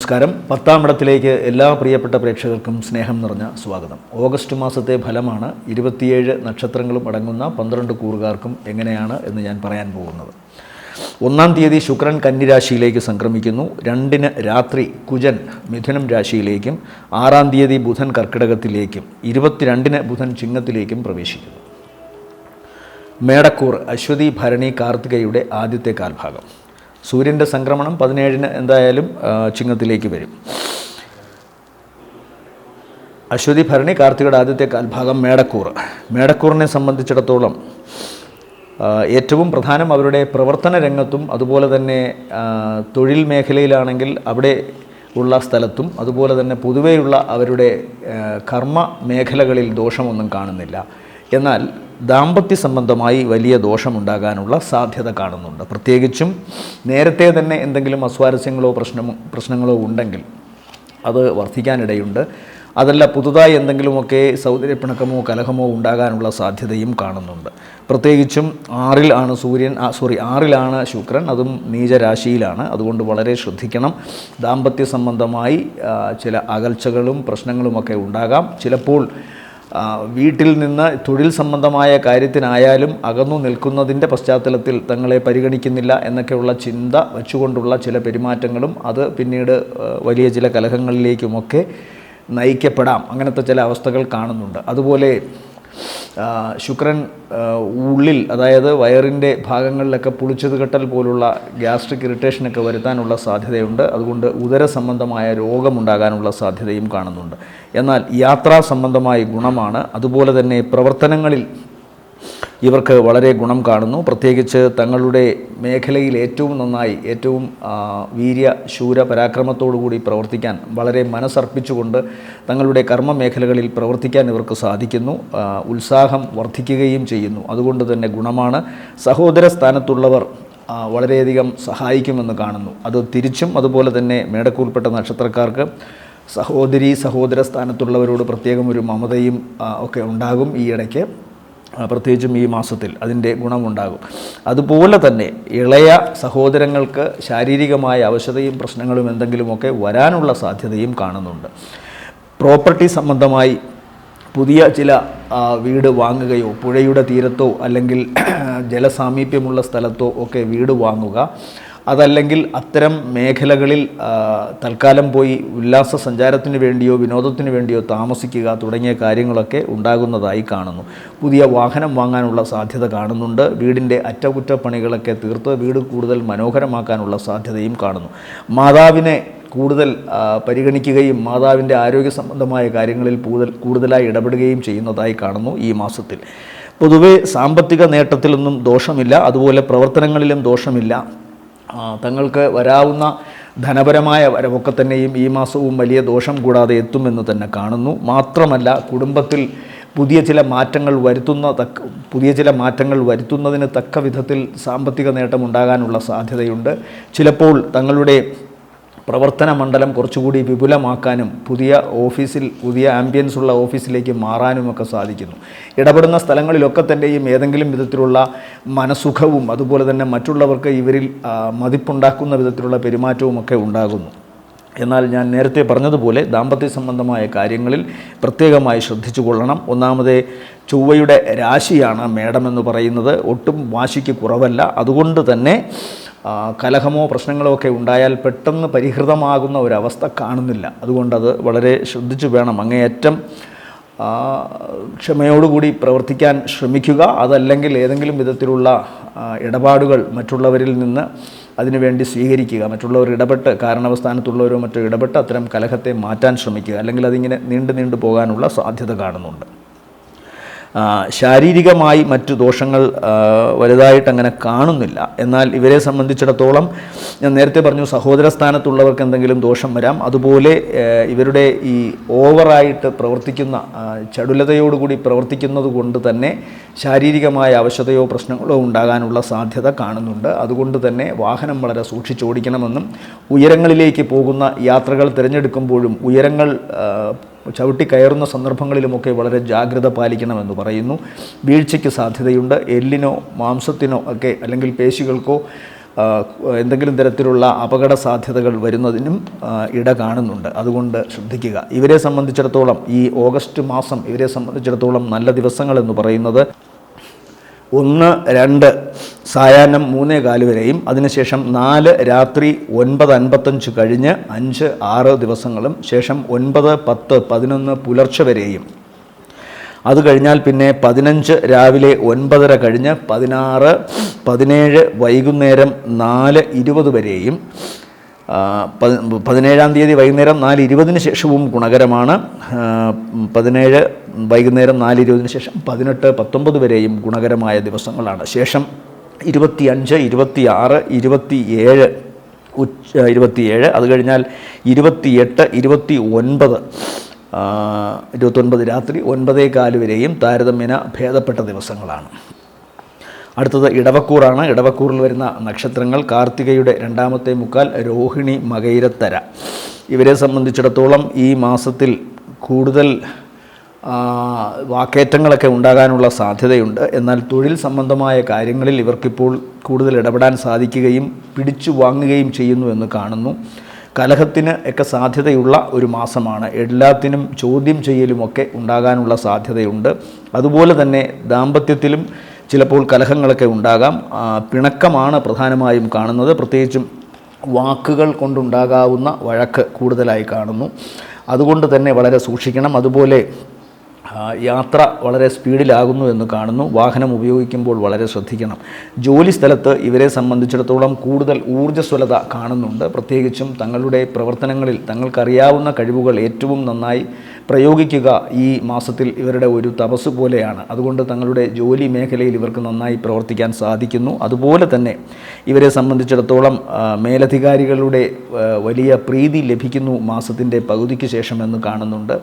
നമസ്കാരം. 10-ാം ഇടത്തിലേക്ക് എല്ലാ പ്രിയപ്പെട്ട പ്രേക്ഷകർക്കും സ്നേഹം നിറഞ്ഞ സ്വാഗതം. ഓഗസ്റ്റ് മാസത്തെ ഫലമാണ് 27 നക്ഷത്രങ്ങളും അടങ്ങുന്ന 12 കൂറുകാർക്കും എങ്ങനെയാണ് എന്ന് ഞാൻ പറയാൻ പോകുന്നത്. 1-ാം തീയതി ശുക്രൻ കന്നിരാശിയിലേക്ക് സംക്രമിക്കുന്നു. 2-ന് രാത്രി കുജൻ മിഥുനം രാശിയിലേക്കും 6-ാം തീയതി ബുധൻ കർക്കിടകത്തിലേക്കും 22-ന് ബുധൻ ചിങ്ങത്തിലേക്കും പ്രവേശിക്കുന്നു. മേടക്കൂർ അശ്വതി ഭരണി കാർത്തികയുടെ ആദ്യത്തെ കാൽഭാഗം. സൂര്യൻ്റെ സംക്രമണം 17-ന് എന്തായാലും ചിങ്ങത്തിലേക്ക് വരും. അശ്വതി ഭരണി കാർത്തികയുടെ ആദ്യത്തെ കാൽഭാഗം മേടക്കൂറിനെ സംബന്ധിച്ചിടത്തോളം ഏറ്റവും പ്രധാനം അവരുടെ പ്രവർത്തന രംഗത്തും അതുപോലെ തന്നെ തൊഴിൽ മേഖലയിലാണെങ്കിൽ അവിടെ ഉള്ള സ്ഥലത്തും അതുപോലെ തന്നെ പൊതുവെയുള്ള അവരുടെ കർമ്മ മേഖലകളിൽ ദോഷമൊന്നും കാണുന്നില്ല. എന്നാൽ ദാമ്പത്യ സംബന്ധമായി വലിയ ദോഷമുണ്ടാകാനുള്ള സാധ്യത കാണുന്നുണ്ട്. പ്രത്യേകിച്ചും നേരത്തെ തന്നെ എന്തെങ്കിലും അസ്വാരസ്യങ്ങളോ പ്രശ്നങ്ങളോ ഉണ്ടെങ്കിൽ അത് വർദ്ധിക്കാനിടയുണ്ട്. അതല്ല പുതുതായി എന്തെങ്കിലുമൊക്കെ സൗന്ദര്യപ്പിണക്കമോ കലഹമോ ഉണ്ടാകാനുള്ള സാധ്യതയും കാണുന്നുണ്ട്. പ്രത്യേകിച്ചും 6-ലാണ് ശുക്രൻ, അതും നീചരാശിയിലാണ്. അതുകൊണ്ട് വളരെ ശ്രദ്ധിക്കണം. ദാമ്പത്യ സംബന്ധമായി ചില അകൽച്ചകളും പ്രശ്നങ്ങളുമൊക്കെ ഉണ്ടാകാം. ചിലപ്പോൾ വീട്ടിൽ നിന്ന് തൊഴിൽ സംബന്ധമായ കാര്യത്തിനായാലും അകന്നു നിൽക്കുന്നതിൻ്റെ പശ്ചാത്തലത്തിൽ തങ്ങളെ പരിഗണിക്കുന്നില്ല എന്നൊക്കെയുള്ള ചിന്ത വച്ചുകൊണ്ടുള്ള ചില പെരുമാറ്റങ്ങളും അത് പിന്നീട് വലിയ ചില കലഹങ്ങളിലേക്കുമൊക്കെ നയിക്കപ്പെടാം. അങ്ങനത്തെ ചില അവസ്ഥകൾ കാണുന്നുണ്ട്. അതുപോലെ ശുക്രൻ ഉള്ളിൽ, അതായത് വയറിൻ്റെ ഭാഗങ്ങളിലൊക്കെ പുളിച്ചത് കെട്ടൽ പോലുള്ള ഗ്യാസ്ട്രിക് ഇറിറ്റേഷനൊക്കെ വരുത്താനുള്ള സാധ്യതയുണ്ട്. അതുകൊണ്ട് ഉദര സംബന്ധമായ രോഗമുണ്ടാകാനുള്ള സാധ്യതയും കാണുന്നുണ്ട്. എന്നാൽ യാത്രാ സംബന്ധമായ ഗുണമാണ്. അതുപോലെ തന്നെ പ്രവർത്തനങ്ങളിൽ ഇവർക്ക് വളരെ ഗുണം കാണുന്നു. പ്രത്യേകിച്ച് തങ്ങളുടെ മേഖലയിൽ ഏറ്റവും നന്നായി, ഏറ്റവും വീര്യ ശൂര പരാക്രമത്തോടുകൂടി പ്രവർത്തിക്കാൻ, വളരെ മനസ്സർപ്പിച്ചുകൊണ്ട് തങ്ങളുടെ കർമ്മ മേഖലകളിൽ പ്രവർത്തിക്കാൻ ഇവർക്ക് സാധിക്കുന്നു. ഉത്സാഹം വർദ്ധിക്കുകയും ചെയ്യുന്നു. അതുകൊണ്ട് തന്നെ ഗുണമാണ്. സഹോദര സ്ഥാനത്തുള്ളവർ വളരെയധികം സഹായിക്കുമെന്ന് കാണുന്നു. അത് തിരിച്ചും അതുപോലെ തന്നെ മേടക്കൂറിൽപ്പെട്ട നക്ഷത്രക്കാർക്ക് സഹോദര സ്ഥാനത്തുള്ളവരോട് പ്രത്യേകം ഒരു മമതയും ഒക്കെ ഉണ്ടാകും ഈ ഇടയ്ക്ക്. പ്രത്യേകിച്ചും ഈ മാസത്തിൽ അതിൻ്റെ ഗുണമുണ്ടാകും. അതുപോലെ തന്നെ ഇളയ സഹോദരങ്ങൾക്ക് ശാരീരികമായ അവശതയും പ്രശ്നങ്ങളും എന്തെങ്കിലുമൊക്കെ വരാനുള്ള സാധ്യതയും കാണുന്നുണ്ട്. പ്രോപ്പർട്ടി സംബന്ധമായി പുതിയ ചില വീട് വാങ്ങുകയോ പുഴയുടെ തീരത്തോ അല്ലെങ്കിൽ ജലസാമീപ്യമുള്ള സ്ഥലത്തോ ഒക്കെ വീട് വാങ്ങുക, അതല്ലെങ്കിൽ അത്തരം മേഖലകളിൽ തൽക്കാലം പോയി ഉല്ലാസ സഞ്ചാരത്തിന് വേണ്ടിയോ വിനോദത്തിന് വേണ്ടിയോ താമസിക്കുക തുടങ്ങിയ കാര്യങ്ങളൊക്കെ ഉണ്ടാകുന്നതായി കാണുന്നു. പുതിയ വാഹനം വാങ്ങാനുള്ള സാധ്യത കാണുന്നുണ്ട്. വീടിൻ്റെ അറ്റകുറ്റപ്പണികളൊക്കെ തീർത്ത് വീട് കൂടുതൽ മനോഹരമാക്കാനുള്ള സാധ്യതയും കാണുന്നു. മാതാവിനെ കൂടുതൽ പരിഗണിക്കുകയും മാതാവിൻ്റെ ആരോഗ്യ സംബന്ധമായ കാര്യങ്ങളിൽ കൂടുതലായി ഇടപെടുകയും ചെയ്യുന്നതായി കാണുന്നു ഈ മാസത്തിൽ. പൊതുവെ സാമ്പത്തിക നേട്ടത്തിലൊന്നും ദോഷമില്ല. അതുപോലെ പ്രവർത്തനങ്ങളിലും ദോഷമില്ല. തങ്ങൾക്ക് വരാവുന്ന ധനപരമായ വരവൊക്കെ തന്നെയും ഈ മാസവും വലിയ ദോഷം കൂടാതെ എത്തുമെന്ന് തന്നെ കാണുന്നു. മാത്രമല്ല കുടുംബത്തിൽ പുതിയ ചില മാറ്റങ്ങൾ വരുത്തുന്നതിന് തക്ക വിധത്തിൽ സാമ്പത്തിക നേട്ടം ഉണ്ടാകാനുള്ള സാധ്യതയുണ്ട്. ചിലപ്പോൾ തങ്ങളുടെ പ്രവർത്തന മണ്ഡലം കുറച്ചുകൂടി വിപുലമാക്കാനും പുതിയ ആംബിയൻസ് ഉള്ള ഓഫീസിലേക്ക് മാറാനുമൊക്കെ സാധിക്കുന്നു. ഇടപെടുന്ന സ്ഥലങ്ങളിലൊക്കെ തന്നെയും ഏതെങ്കിലും വിധത്തിലുള്ള മനസുഖവും അതുപോലെ തന്നെ മറ്റുള്ളവർക്ക് ഇവരിൽ മതിപ്പുണ്ടാക്കുന്ന വിധത്തിലുള്ള പെരുമാറ്റവുമൊക്കെ ഉണ്ടാകുന്നു. എന്നാൽ ഞാൻ നേരത്തെ പറഞ്ഞതുപോലെ ദാമ്പത്യ സംബന്ധമായ കാര്യങ്ങളിൽ പ്രത്യേകമായി ശ്രദ്ധിച്ചു കൊള്ളണം. ഒന്നാമത് ചൊവ്വയുടെ രാശിയാണ് മേടമെന്ന് പറയുന്നത്. ഒട്ടും വാശിക്ക് കുറവല്ല. അതുകൊണ്ട് തന്നെ കലഹമോ പ്രശ്നങ്ങളോ ഒക്കെ ഉണ്ടായാൽ പെട്ടെന്ന് പരിഹൃതമാകുന്ന ഒരവസ്ഥ കാണുന്നില്ല. അതുകൊണ്ടത് വളരെ ശ്രദ്ധിച്ചു വേണം. അങ്ങേയറ്റം ക്ഷമയോടുകൂടി പ്രവർത്തിക്കാൻ ശ്രമിക്കുക. അതല്ലെങ്കിൽ ഏതെങ്കിലും വിധത്തിലുള്ള ഇടപാടുകൾ മറ്റുള്ളവരിൽ നിന്ന് അതിനുവേണ്ടി സ്വീകരിക്കുക. മറ്റുള്ളവർ ഇടപെട്ട്, കാരണവസ്ഥാനത്തുള്ളവരോ മറ്റോ ഇടപെട്ട് അത്തരം കലഹത്തെ മാറ്റാൻ ശ്രമിക്കുക. അല്ലെങ്കിൽ അതിങ്ങനെ നീണ്ടു പോകാനുള്ള സാധ്യത കാണുന്നുണ്ട്. ശാരീരികമായി മറ്റു ദോഷങ്ങൾ വലുതായിട്ടങ്ങനെ കാണുന്നില്ല. എന്നാൽ ഇവരെ സംബന്ധിച്ചിടത്തോളം ഞാൻ നേരത്തെ പറഞ്ഞു, സഹോദര സ്ഥാനത്തുള്ളവർക്ക് എന്തെങ്കിലും ദോഷം വരാം. അതുപോലെ ഇവരുടെ ഈ ഓവറായിട്ട് പ്രവർത്തിക്കുന്ന ചടുലതയോടുകൂടി പ്രവർത്തിക്കുന്നത് കൊണ്ട് തന്നെ ശാരീരികമായ അവശതയോ പ്രശ്നങ്ങളോ ഉണ്ടാകാനുള്ള സാധ്യത കാണുന്നുണ്ട്. അതുകൊണ്ട് തന്നെ വാഹനം വളരെ സൂക്ഷിച്ചോടിക്കണമെന്നും ഉയരങ്ങളിലേക്ക് പോകുന്ന യാത്രകൾ തിരഞ്ഞെടുക്കുമ്പോഴും ഉയരങ്ങൾ ചവിട്ടി കയറുന്ന സന്ദർഭങ്ങളിലുമൊക്കെ വളരെ ജാഗ്രത പാലിക്കണമെന്ന് പറയുന്നു. വീഴ്ചയ്ക്ക് സാധ്യതയുണ്ട്. എല്ലിനോ മാംസത്തിനോ ഒക്കെ അല്ലെങ്കിൽ പേശികൾക്കോ എന്തെങ്കിലും തരത്തിലുള്ള അപകട സാധ്യതകൾ വരുന്നതിനും ഇട കാണുന്നുണ്ട്. അതുകൊണ്ട് ശ്രദ്ധിക്കുക. ഇവരെ സംബന്ധിച്ചിടത്തോളം ഈ ഓഗസ്റ്റ് മാസം ഇവരെ സംബന്ധിച്ചിടത്തോളം നല്ല ദിവസങ്ങളെന്ന് പറയുന്നത് 1, 2 സായാഹ്നം 3:15 വരെയും അതിനുശേഷം 4 രാത്രി 9:55 കഴിഞ്ഞ് 5, 6 ദിവസങ്ങളും ശേഷം 9, 10, 11 പുലർച്ചെ വരെയും അത് കഴിഞ്ഞാൽ പിന്നെ 15 രാവിലെ 9:30 കഴിഞ്ഞ് 16, 17 വൈകുന്നേരം 4:20 വരെയും 17-ാം തീയതി വൈകുന്നേരം 4:20 ശേഷവും ഗുണകരമാണ്. 17 വൈകുന്നേരം 4:20 ശേഷം 18, 19 വരെയും ഗുണകരമായ ദിവസങ്ങളാണ്. ശേഷം 25, 26, 27 അത് കഴിഞ്ഞാൽ 28, 29 രാത്രി 9:15 വരെയും താരതമ്യേന ഭേദപ്പെട്ട ദിവസങ്ങളാണ്. അടുത്തത് ഇടവക്കൂറാണ്. ഇടവക്കൂറിൽ വരുന്ന നക്ഷത്രങ്ങൾ കാർത്തികയുടെ 2ാമത്തെ മുക്കാൽ, രോഹിണി, മകയിരത്തര. ഇവരെ സംബന്ധിച്ചിടത്തോളം ഈ മാസത്തിൽ കൂടുതൽ വാക്കേറ്റങ്ങളൊക്കെ ഉണ്ടാകാനുള്ള സാധ്യതയുണ്ട്. എന്നാൽ തൊഴിൽ സംബന്ധമായ കാര്യങ്ങളിൽ ഇവർക്കിപ്പോൾ കൂടുതൽ ഇടപെടാൻ സാധിക്കുകയും പിടിച്ചു വാങ്ങുകയും ചെയ്യുന്നു എന്ന് കാണുന്നു. കലഹത്തിന് ഒക്കെ സാധ്യതയുള്ള ഒരു മാസമാണ്. എല്ലാത്തിനും ചോദ്യം ചെയ്യലുമൊക്കെ ഉണ്ടാകാനുള്ള സാധ്യതയുണ്ട്. അതുപോലെ തന്നെ ദാമ്പത്യത്തിലും ചിലപ്പോൾ കലഹങ്ങളൊക്കെ ഉണ്ടാകാം. പിണക്കമാണ് പ്രധാനമായും കാണുന്നത്. പ്രത്യേകിച്ചും വാക്കുകൾ കൊണ്ടുണ്ടാകാവുന്ന വഴക്ക് കൂടുതലായി കാണുന്നു. അതുകൊണ്ട് തന്നെ വളരെ സൂക്ഷിക്കണം. അതുപോലെ യാത്ര വളരെ സ്പീഡിലാകുന്നു എന്ന് കാണുന്നു. വാഹനം ഉപയോഗിക്കുമ്പോൾ വളരെ ശ്രദ്ധിക്കണം. ജോലി സ്ഥലത്ത് ഇവരെ സംബന്ധിച്ചിടത്തോളം കൂടുതൽ ഊർജ്ജസ്വലത കാണുന്നുണ്ട്. പ്രത്യേകിച്ചും തങ്ങളുടെ പ്രവർത്തനങ്ങളിൽ തങ്ങൾക്കറിയാവുന്ന കഴിവുകൾ ഏറ്റവും നന്നായി പ്രയോഗിക്കുക ഈ മാസത്തിൽ ഇവരുടെ ഒരു തപസ് പോലെയാണ്. അതുകൊണ്ട് തങ്ങളുടെ ജോലി മേഖലയിൽ ഇവർക്ക് നന്നായി പ്രവർത്തിക്കാൻ സാധിക്കുന്നു. അതുപോലെ തന്നെ ഇവരെ സംബന്ധിച്ചിടത്തോളം മേലധികാരികളുടെ വലിയ പ്രീതി ലഭിക്കുന്നു മാസത്തിൻ്റെ പകുതിക്ക് ശേഷം എന്ന് കാണുന്നുണ്ട്.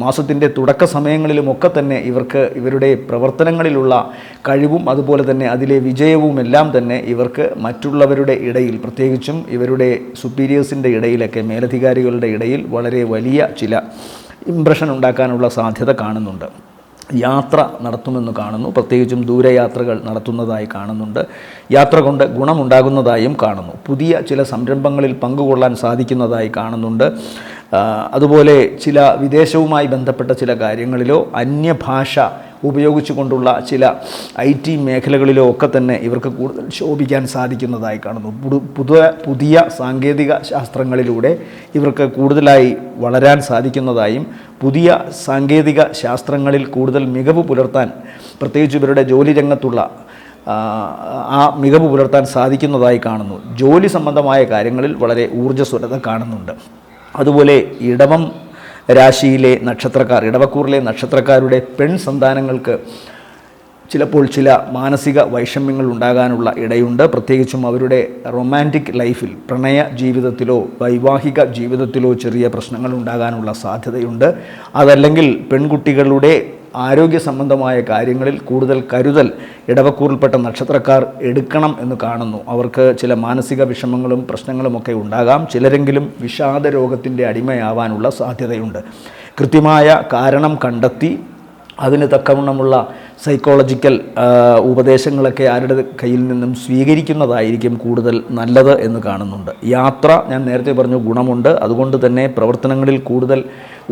മാസത്തിൻ്റെ തുടക്ക സമയങ്ങളിലുമൊക്കെ തന്നെ ഇവർക്ക് ഇവരുടെ പ്രവർത്തനങ്ങളിലുള്ള കഴിവും അതുപോലെ തന്നെ അതിലെ വിജയവുമെല്ലാം തന്നെ ഇവർക്ക് മറ്റുള്ളവരുടെ ഇടയിൽ, പ്രത്യേകിച്ചും ഇവരുടെ സുപ്പീരിയേഴ്സിൻ്റെ ഇടയിലൊക്കെ, മേലധികാരികളുടെ ഇടയിൽ വളരെ വലിയ ചില ഇംപ്രഷൻ ഉണ്ടാക്കാനുള്ള സാധ്യത കാണുന്നുണ്ട്. യാത്ര നടത്തുമെന്ന് കാണുന്നു. പ്രത്യേകിച്ചും ദൂരയാത്രകൾ നടത്തുന്നതായി കാണുന്നുണ്ട്. യാത്ര കൊണ്ട് ഗുണമുണ്ടാകുന്നതായും കാണുന്നു. പുതിയ ചില സംരംഭങ്ങളിൽ പങ്കുകൊള്ളാൻ സാധിക്കുന്നതായി കാണുന്നുണ്ട്. അതുപോലെ ചില വിദേശവുമായി ബന്ധപ്പെട്ട ചില കാര്യങ്ങളിലോ അന്യഭാഷ ഉപയോഗിച്ചുകൊണ്ടുള്ള ചില IT മേഖലകളിലോ ഒക്കെ തന്നെ ഇവർക്ക് കൂടുതൽ ശോഭിക്കാൻ സാധിക്കുന്നതായി കാണുന്നു. പുതിയ സാങ്കേതിക ശാസ്ത്രങ്ങളിലൂടെ ഇവർക്ക് കൂടുതലായി വളരാൻ സാധിക്കുന്നതായും പുതിയ സാങ്കേതിക ശാസ്ത്രങ്ങളിൽ കൂടുതൽ മികവ് പുലർത്താൻ, പ്രത്യേകിച്ച് ഇവരുടെ ജോലി രംഗത്തുള്ള ആ മികവ് പുലർത്താൻ സാധിക്കുന്നതായി കാണുന്നു. ജോലി സംബന്ധമായ കാര്യങ്ങളിൽ വളരെ ഊർജ്ജസ്വലത കാണുന്നുണ്ട്. അതുപോലെ ഇടവം രാശിയിലെ നക്ഷത്രക്കാർ, ഇടവക്കൂറിലെ നക്ഷത്രക്കാരുടെ പെൺ സന്താനങ്ങൾക്ക് ചിലപ്പോൾ ചില മാനസിക വൈഷമ്യങ്ങൾ ഉണ്ടാകാനുള്ള ഇടയുണ്ട്. പ്രത്യേകിച്ചും അവരുടെ റൊമാൻറ്റിക് ലൈഫിൽ, പ്രണയ ജീവിതത്തിലോ വൈവാഹിക ജീവിതത്തിലോ ചെറിയ പ്രശ്നങ്ങൾ ഉണ്ടാകാനുള്ള സാധ്യതയുണ്ട്. അതല്ലെങ്കിൽ പെൺകുട്ടികളുടെ ആരോഗ്യ സംബന്ധമായ കാര്യങ്ങളിൽ കൂടുതൽ കരുതൽ ഇടവക്കൂറിൽപ്പെട്ട നക്ഷത്രക്കാർ എടുക്കണം എന്ന് കാണുന്നു. അവർക്ക് ചില മാനസിക വിഷമങ്ങളും പ്രശ്നങ്ങളുമൊക്കെ ഉണ്ടാകാം. ചിലരെങ്കിലും വിഷാദ രോഗത്തിൻ്റെ അടിമയാവാനുള്ള സാധ്യതയുണ്ട്. കൃത്യമായ കാരണം കണ്ടെത്തി അതിന് തക്കവണ്ണമുള്ള സൈക്കോളജിക്കൽ ഉപദേശങ്ങളൊക്കെ ആരുടെ കയ്യിൽ നിന്നും സ്വീകരിക്കുന്നതായിരിക്കും കൂടുതൽ നല്ലത് എന്ന് കാണുന്നുണ്ട്. യാത്ര ഞാൻ നേരത്തെ പറഞ്ഞു ഗുണമുണ്ട്. അതുകൊണ്ട് തന്നെ പ്രവർത്തനങ്ങളിൽ കൂടുതൽ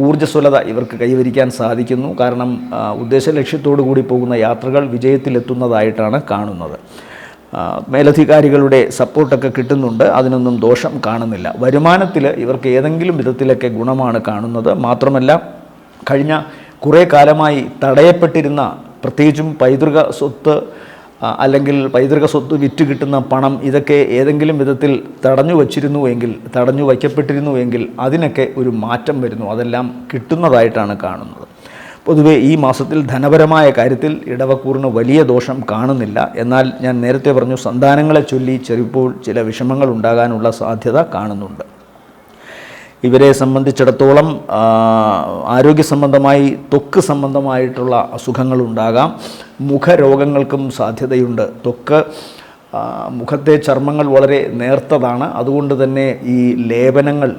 ഊർജ്ജസ്വലത ഇവർക്ക് കൈവരിക്കാൻ സാധിക്കുന്നു. കാരണം ഉദ്ദേശ ലക്ഷ്യത്തോടു കൂടി പോകുന്ന യാത്രകൾ വിജയത്തിലെത്തുന്നതായിട്ടാണ് കാണുന്നത്. മേലധികാരികളുടെ സപ്പോർട്ടൊക്കെ കിട്ടുന്നുണ്ട്. അതിനൊന്നും ദോഷം കാണുന്നില്ല. വരുമാനത്തിൽ ഇവർക്ക് ഏതെങ്കിലും വിധത്തിലൊക്കെ ഗുണമാണ് കാണുന്നത്. മാത്രമല്ല കഴിഞ്ഞ കുറേ കാലമായി തടയപ്പെട്ടിരുന്ന, പ്രത്യേകിച്ചും പൈതൃക സ്വത്ത് അല്ലെങ്കിൽ പൈതൃക സ്വത്ത് വിറ്റ് കിട്ടുന്ന പണം, ഇതൊക്കെ ഏതെങ്കിലും വിധത്തിൽ തടഞ്ഞു വയ്ക്കപ്പെട്ടിരുന്നുവെങ്കിൽ അതിനൊക്കെ ഒരു മാറ്റം വരുന്നു. അതെല്ലാം കിട്ടുന്നതായിട്ടാണ് കാണുന്നത്. പൊതുവെ ഈ മാസത്തിൽ ധനപരമായ കാര്യത്തിൽ ഇടവക്കൂറിന് വലിയ ദോഷം കാണുന്നില്ല. എന്നാൽ ഞാൻ നേരത്തെ പറഞ്ഞു, സന്താനങ്ങളെ ചൊല്ലി ചിലപ്പോൾ ചില വിഷമങ്ങൾ ഉണ്ടാകാനുള്ള സാധ്യത കാണുന്നുണ്ട്. ഇവരെ സംബന്ധിച്ചിടത്തോളം ആരോഗ്യ സംബന്ധമായി ത്വക്ക് സംബന്ധമായിട്ടുള്ള അസുഖങ്ങളുണ്ടാകാം. മുഖരോഗങ്ങൾക്കും സാധ്യതയുണ്ട്. മുഖത്തെ ചർമ്മങ്ങൾ വളരെ നേർത്തതാണ്. അതുകൊണ്ട് തന്നെ ഈ ലേപനങ്ങൾ,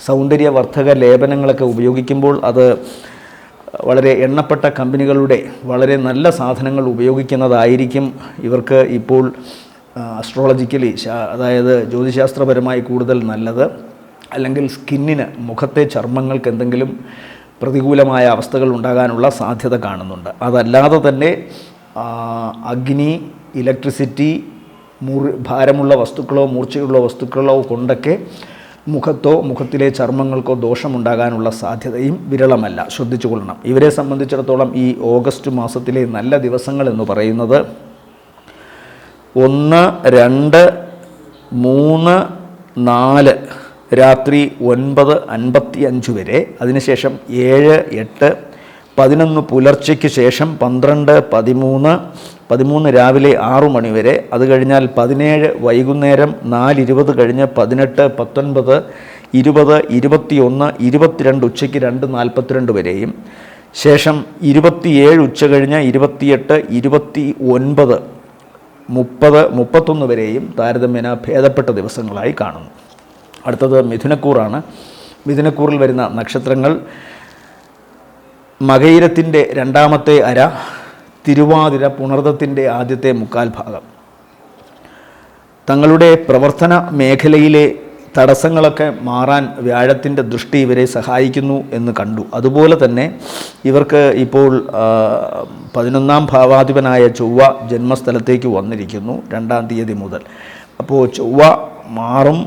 സൗന്ദര്യവർദ്ധക ലേപനങ്ങളൊക്കെ ഉപയോഗിക്കുമ്പോൾ അത് വളരെ എണ്ണപ്പെട്ട കമ്പനികളുടെ വളരെ നല്ല സാധനങ്ങൾ ഉപയോഗിക്കുന്നതായിരിക്കും ഇവർക്ക് ഇപ്പോൾ അസ്ട്രോളജിക്കലി അതായത് ജ്യോതിശാസ്ത്രപരമായി കൂടുതൽ നല്ലത്, അല്ലെങ്കിൽ സ്കിന്നിന് മുഖത്തെ ചർമ്മങ്ങൾക്ക് എന്തെങ്കിലും പ്രതികൂലമായ അവസ്ഥകൾ ഉണ്ടാകാനുള്ള സാധ്യത കാണുന്നുണ്ട്. അതല്ലാതെ തന്നെ അഗ്നി, ഇലക്ട്രിസിറ്റി, ഭാരമുള്ള വസ്തുക്കളോ മൂർച്ചയുള്ള വസ്തുക്കളോ കൊണ്ടൊക്കെ മുഖത്തോ മുഖത്തിലെ ചർമ്മങ്ങൾക്കോ ദോഷമുണ്ടാകാനുള്ള സാധ്യതയും വിരളമല്ല. ശ്രദ്ധിച്ചുകൊള്ളണം. ഇവരെ സംബന്ധിച്ചിടത്തോളം ഈ ഓഗസ്റ്റ് മാസത്തിലെ നല്ല ദിവസങ്ങൾ എന്ന് പറയുന്നത് 1, 2, 3, 4 രാത്രി 9:55 വരെ, അതിനുശേഷം 7, 8, 11 പുലർച്ചയ്ക്ക് ശേഷം 12, 13 രാവിലെ 6 മണി വരെ, അത് കഴിഞ്ഞാൽ 17 വൈകുന്നേരം 4:20 കഴിഞ്ഞ് 18, 19, 20, 21, 22 ഉച്ചയ്ക്ക് 2:42 വരെയും, ശേഷം 27 ഉച്ച കഴിഞ്ഞ് 28, 29, 30, 31 വരെയും താരതമ്യേന ഭേദപ്പെട്ട ദിവസങ്ങളായി കാണുന്നു. അടുത്തത് മിഥുനക്കൂറാണ്. മിഥുനക്കൂറിൽ വരുന്ന നക്ഷത്രങ്ങൾ മകയിരത്തിൻ്റെ 2ാമത്തെ അര, തിരുവാതിര, പുണർദത്തിൻ്റെ ആദ്യത്തെ 1/4 ഭാഗം. തങ്ങളുടെ പ്രവർത്തന മേഖലയിലെ തടസ്സങ്ങളൊക്കെ മാറാൻ വ്യാഴത്തിൻ്റെ ദൃഷ്ടി ഇവരെ സഹായിക്കുന്നു എന്ന് കണ്ടു. അതുപോലെ തന്നെ ഇവർക്ക് ഇപ്പോൾ 11ാം ഭാവാധിപനായ ചൊവ്വ ജന്മസ്ഥലത്തേക്ക് വന്നിരിക്കുന്നു 2-ാം തീയതി മുതൽ. അപ്പോൾ ചൊവ്വ മാറും.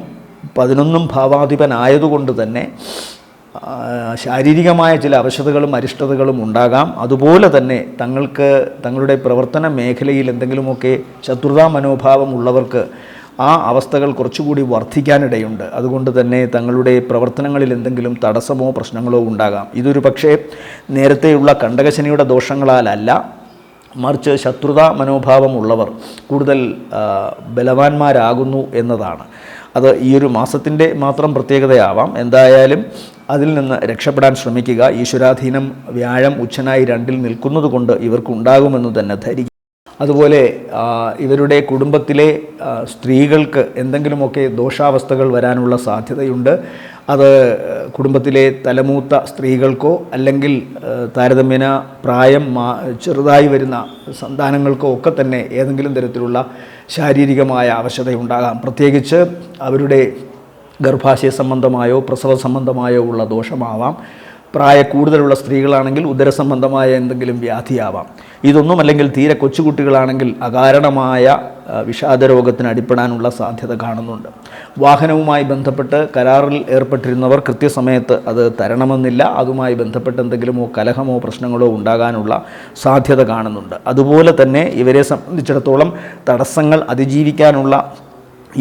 11ാം ഭാവാധിപനായതുകൊണ്ട് തന്നെ ശാരീരികമായ ചില അവശതകളും അരിഷ്ടതകളും ഉണ്ടാകാം. അതുപോലെ തന്നെ തങ്ങളുടെ പ്രവർത്തന മേഖലയിൽ എന്തെങ്കിലുമൊക്കെ ശത്രുതാ മനോഭാവം ഉള്ളവർക്ക് ആ അവസ്ഥകൾ കുറച്ചുകൂടി വർദ്ധിക്കാനിടയുണ്ട്. അതുകൊണ്ട് തന്നെ തങ്ങളുടെ പ്രവർത്തനങ്ങളിൽ എന്തെങ്കിലും തടസ്സമോ പ്രശ്നങ്ങളോ ഉണ്ടാകാം. ഇതൊരു പക്ഷേ നേരത്തെയുള്ള കണ്ടകശനിയുടെ ദോഷങ്ങളാലല്ല, മറിച്ച് ശത്രുതാ മനോഭാവമുള്ളവർ കൂടുതൽ ബലവാന്മാരാകുന്നു എന്നതാണ്. അത് ഈ ഒരു മാസത്തിൻ്റെ മാത്രം പ്രത്യേകതയാവാം. എന്തായാലും അതിൽ നിന്ന് രക്ഷപ്പെടാൻ ശ്രമിക്കുക. ഈശ്വരാധീനം വ്യാഴം ഉച്ചനായി 2-ൽ നിൽക്കുന്നത് കൊണ്ട് ഇവർക്കുണ്ടാകുമെന്ന് തന്നെ ധരിക്കുക. അതുപോലെ ഇവരുടെ കുടുംബത്തിലെ സ്ത്രീകൾക്ക് എന്തെങ്കിലുമൊക്കെ ദോഷാവസ്ഥകൾ വരാനുള്ള സാധ്യതയുണ്ട്. അത് കുടുംബത്തിലെ തലമൂത്ത സ്ത്രീകൾക്കോ അല്ലെങ്കിൽ താരതമ്യേന പ്രായം ചെറുതായി വരുന്ന സന്താനങ്ങൾക്കോ ഒക്കെ തന്നെ ഏതെങ്കിലും തരത്തിലുള്ള ശാരീരികമായ അവശതയുണ്ടാകാം. പ്രത്യേകിച്ച് അവരുടെ ഗർഭാശയ സംബന്ധമായോ പ്രസവ സംബന്ധമായോ ഉള്ള ദോഷമാവാം. കൂടുതലുള്ള സ്ത്രീകളാണെങ്കിൽ ഉദരസംബന്ധമായ എന്തെങ്കിലും വ്യാധിയാവാം. ഇതൊന്നും അല്ലെങ്കിൽ തീരെ കൊച്ചുകുട്ടികളാണെങ്കിൽ അകാരണമായ വിഷാദരോഗത്തിന് അടിപ്പെടാനുള്ള സാധ്യത കാണുന്നുണ്ട്. വാഹനവുമായി ബന്ധപ്പെട്ട് കരാറിൽ ഏർപ്പെട്ടിരുന്നവർ കൃത്യസമയത്ത് അത് തരണമെന്നില്ല. അതുമായി ബന്ധപ്പെട്ട് എന്തെങ്കിലുമോ കലഹമോ പ്രശ്നങ്ങളോ ഉണ്ടാകാനുള്ള സാധ്യത കാണുന്നുണ്ട്. അതുപോലെ തന്നെ ഇവരെ സംബന്ധിച്ചിടത്തോളം തടസ്സങ്ങൾ അതിജീവിക്കാനുള്ള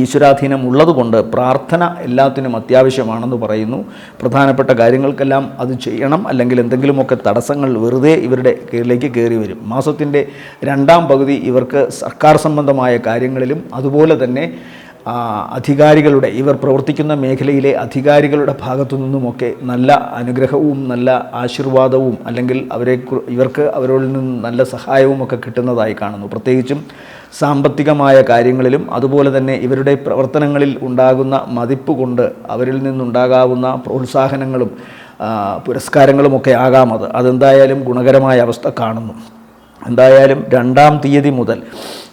ഈശ്വരാധീനം ഉള്ളതുകൊണ്ട് പ്രാർത്ഥന എല്ലാത്തിനും അത്യാവശ്യമാണെന്ന് പറയുന്നു. പ്രധാനപ്പെട്ട കാര്യങ്ങൾക്കെല്ലാം അത് ചെയ്യണം, അല്ലെങ്കിൽ എന്തെങ്കിലുമൊക്കെ തടസ്സങ്ങൾ വെറുതെ ഇവരുടെ കീഴിലേക്ക് കയറി വരും. മാസത്തിൻ്റെ 2ാം പകുതി ഇവർക്ക് സർക്കാർ സംബന്ധമായ കാര്യങ്ങളിലും അതുപോലെ തന്നെ ഇവർ പ്രവർത്തിക്കുന്ന മേഖലയിലെ അധികാരികളുടെ ഭാഗത്തു നിന്നുമൊക്കെ നല്ല അനുഗ്രഹവും നല്ല ആശീർവാദവും അല്ലെങ്കിൽ ഇവർക്ക് അവരിൽ നിന്ന് നല്ല സഹായവും ഒക്കെ കിട്ടുന്നതായി കാണുന്നു. പ്രത്യേകിച്ചും സാമ്പത്തികമായ കാര്യങ്ങളിലും അതുപോലെ തന്നെ ഇവരുടെ പ്രവർത്തനങ്ങളിൽ ഉണ്ടാകുന്ന മതിപ്പ് കൊണ്ട് അവരിൽ നിന്നുണ്ടാകാവുന്ന പ്രോത്സാഹനങ്ങളും പുരസ്കാരങ്ങളുമൊക്കെ ആകാം. അതെന്തായാലും ഗുണകരമായ അവസ്ഥ കാണുന്നു. എന്തായാലും 2-ാം തീയതി മുതൽ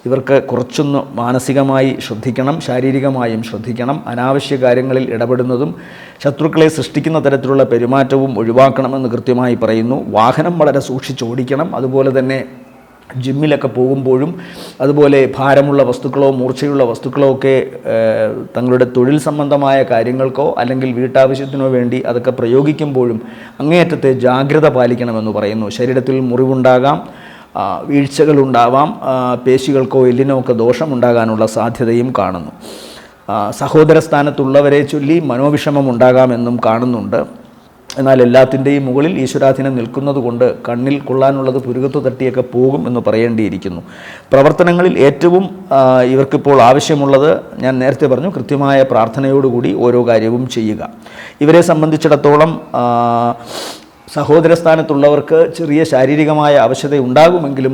ഇവർക്ക് കുറച്ചൊന്ന് മാനസികമായി ശ്രദ്ധിക്കണം, ശാരീരികമായും ശ്രദ്ധിക്കണം. അനാവശ്യ കാര്യങ്ങളിൽ ഇടപെടുന്നതും ശത്രുക്കളെ സൃഷ്ടിക്കുന്ന തരത്തിലുള്ള പെരുമാറ്റവും ഒഴിവാക്കണമെന്ന് കൃത്യമായി പറയുന്നു. വാഹനം വളരെ സൂക്ഷിച്ചോടിക്കണം. അതുപോലെ തന്നെ ജിമ്മിലൊക്കെ പോകുമ്പോഴും അതുപോലെ ഭാരമുള്ള വസ്തുക്കളോ മൂർച്ചയുള്ള വസ്തുക്കളോ ഒക്കെ തങ്ങളുടെ തൊഴിൽ സംബന്ധമായ കാര്യങ്ങൾക്കോ അല്ലെങ്കിൽ വീട്ടാവശ്യത്തിനോ വേണ്ടി അതൊക്കെ പ്രയോഗിക്കുമ്പോഴും അങ്ങേയറ്റത്തെ ജാഗ്രത പാലിക്കണമെന്ന് പറയുന്നു. ശരീരത്തിൽ മുറിവുണ്ടാകാം, വീഴ്ചകളുണ്ടാവാം, പേശികൾക്കോ എല്ലിനോ ഒക്കെ ദോഷമുണ്ടാകാനുള്ള സാധ്യതയും കാണുന്നു. സഹോദര സ്ഥാനത്തുള്ളവരെ ചൊല്ലി മനോവിഷമം ഉണ്ടാകാമെന്നും കാണുന്നുണ്ട്. എന്നാൽ എല്ലാത്തിൻ്റെയും മുകളിൽ ഈശ്വരാധീനം നിൽക്കുന്നത് കൊണ്ട് കണ്ണിൽ കൊള്ളാനുള്ളത് പുരുകത്തു തട്ടിയൊക്കെ പോകും എന്ന് പറയേണ്ടിയിരിക്കുന്നു. പ്രവർത്തനങ്ങളിൽ ഏറ്റവും ഇവർക്കിപ്പോൾ ആവശ്യമുള്ളത് ഞാൻ നേരത്തെ പറഞ്ഞു, കൃത്യമായ പ്രാർത്ഥനയോടുകൂടി ഓരോ കാര്യവും ചെയ്യുക. ഇവരെ സംബന്ധിച്ചിടത്തോളം സഹോദര സ്ഥാനത്തുള്ളവർക്ക് ചെറിയ ശാരീരികമായ അവശത ഉണ്ടാകുമെങ്കിലും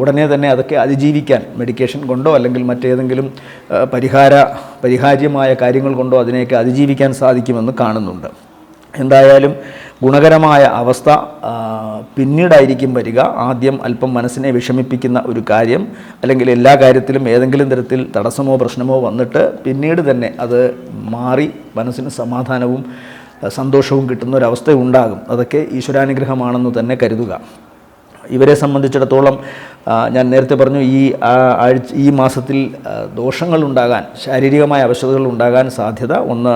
ഉടനെ തന്നെ അതൊക്കെ അതിജീവിക്കാൻ മെഡിക്കേഷൻ കൊണ്ടോ അല്ലെങ്കിൽ മറ്റേതെങ്കിലും പരിഹാര്യമായ കാര്യങ്ങൾ കൊണ്ടോ അതിനെയൊക്കെ അതിജീവിക്കാൻ സാധിക്കുമെന്ന് കാണുന്നുണ്ട്. എന്തായാലും ഗുണകരമായ അവസ്ഥ പിന്നീടായിരിക്കും വരിക. ആദ്യം അല്പം മനസ്സിനെ വിഷമിപ്പിക്കുന്ന ഒരു കാര്യം, അല്ലെങ്കിൽ എല്ലാ കാര്യത്തിലും ഏതെങ്കിലും തരത്തിൽ തടസ്സമോ പ്രശ്നമോ വന്നിട്ട് പിന്നീട് തന്നെ അത് മാറി മനസ്സിന് സമാധാനവും സന്തോഷവും കിട്ടുന്ന ഒരവസ്ഥ ഉണ്ടാകും. അതൊക്കെ ഈശ്വരാനുഗ്രഹമാണെന്ന് തന്നെ കരുതുക. ഇവരെ സംബന്ധിച്ചിടത്തോളം ഞാൻ നേരത്തെ പറഞ്ഞു, ഈ മാസത്തിൽ ദോഷങ്ങളുണ്ടാകാൻ, ശാരീരികമായ അവശതകൾ ഉണ്ടാകാൻ സാധ്യത. ഒന്ന്,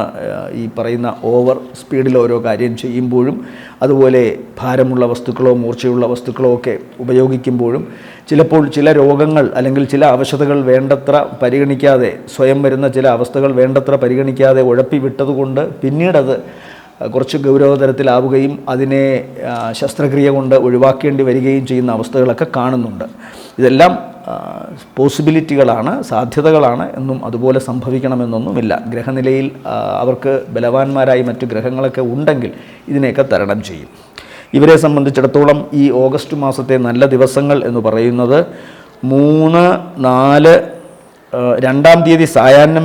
ഈ പറയുന്ന ഓവർ സ്പീഡിൽ ഓരോ കാര്യം ചെയ്യുമ്പോഴും, അതുപോലെ ഭാരമുള്ള വസ്തുക്കളോ മൂർച്ചയുള്ള വസ്തുക്കളോ ഒക്കെ ഉപയോഗിക്കുമ്പോഴും, ചിലപ്പോൾ ചില രോഗങ്ങൾ അല്ലെങ്കിൽ ചില അവശതകൾ വേണ്ടത്ര പരിഗണിക്കാതെ, സ്വയം വരുന്ന ചില അവസ്ഥകൾ വേണ്ടത്ര പരിഗണിക്കാതെ ഉഴപ്പി വിട്ടതുകൊണ്ട് പിന്നീടത് കുറച്ച് ഗൗരവതരത്തിലാവുകയും അതിനെ ശസ്ത്രക്രിയ കൊണ്ട് ഒഴിവാക്കേണ്ടി വരികയും ചെയ്യുന്ന അവസ്ഥകളൊക്കെ കാണുന്നുണ്ട്. ഇതെല്ലാം പോസിബിലിറ്റികളാണ്, സാധ്യതകളാണ് എന്നും അതുപോലെ സംഭവിക്കണമെന്നൊന്നുമില്ല. ഗ്രഹനിലയിൽ അവർക്ക് ബലവാന്മാരായി മറ്റു ഗ്രഹങ്ങളൊക്കെ ഉണ്ടെങ്കിൽ ഇതിനെയൊക്കെ തരണം ചെയ്യും. ഇവരെ സംബന്ധിച്ചിടത്തോളം ഈ ഓഗസ്റ്റ് മാസത്തെ നല്ല ദിവസങ്ങൾ എന്ന് പറയുന്നത് 3, 4, 2-ാം തീയതി സായാഹ്നം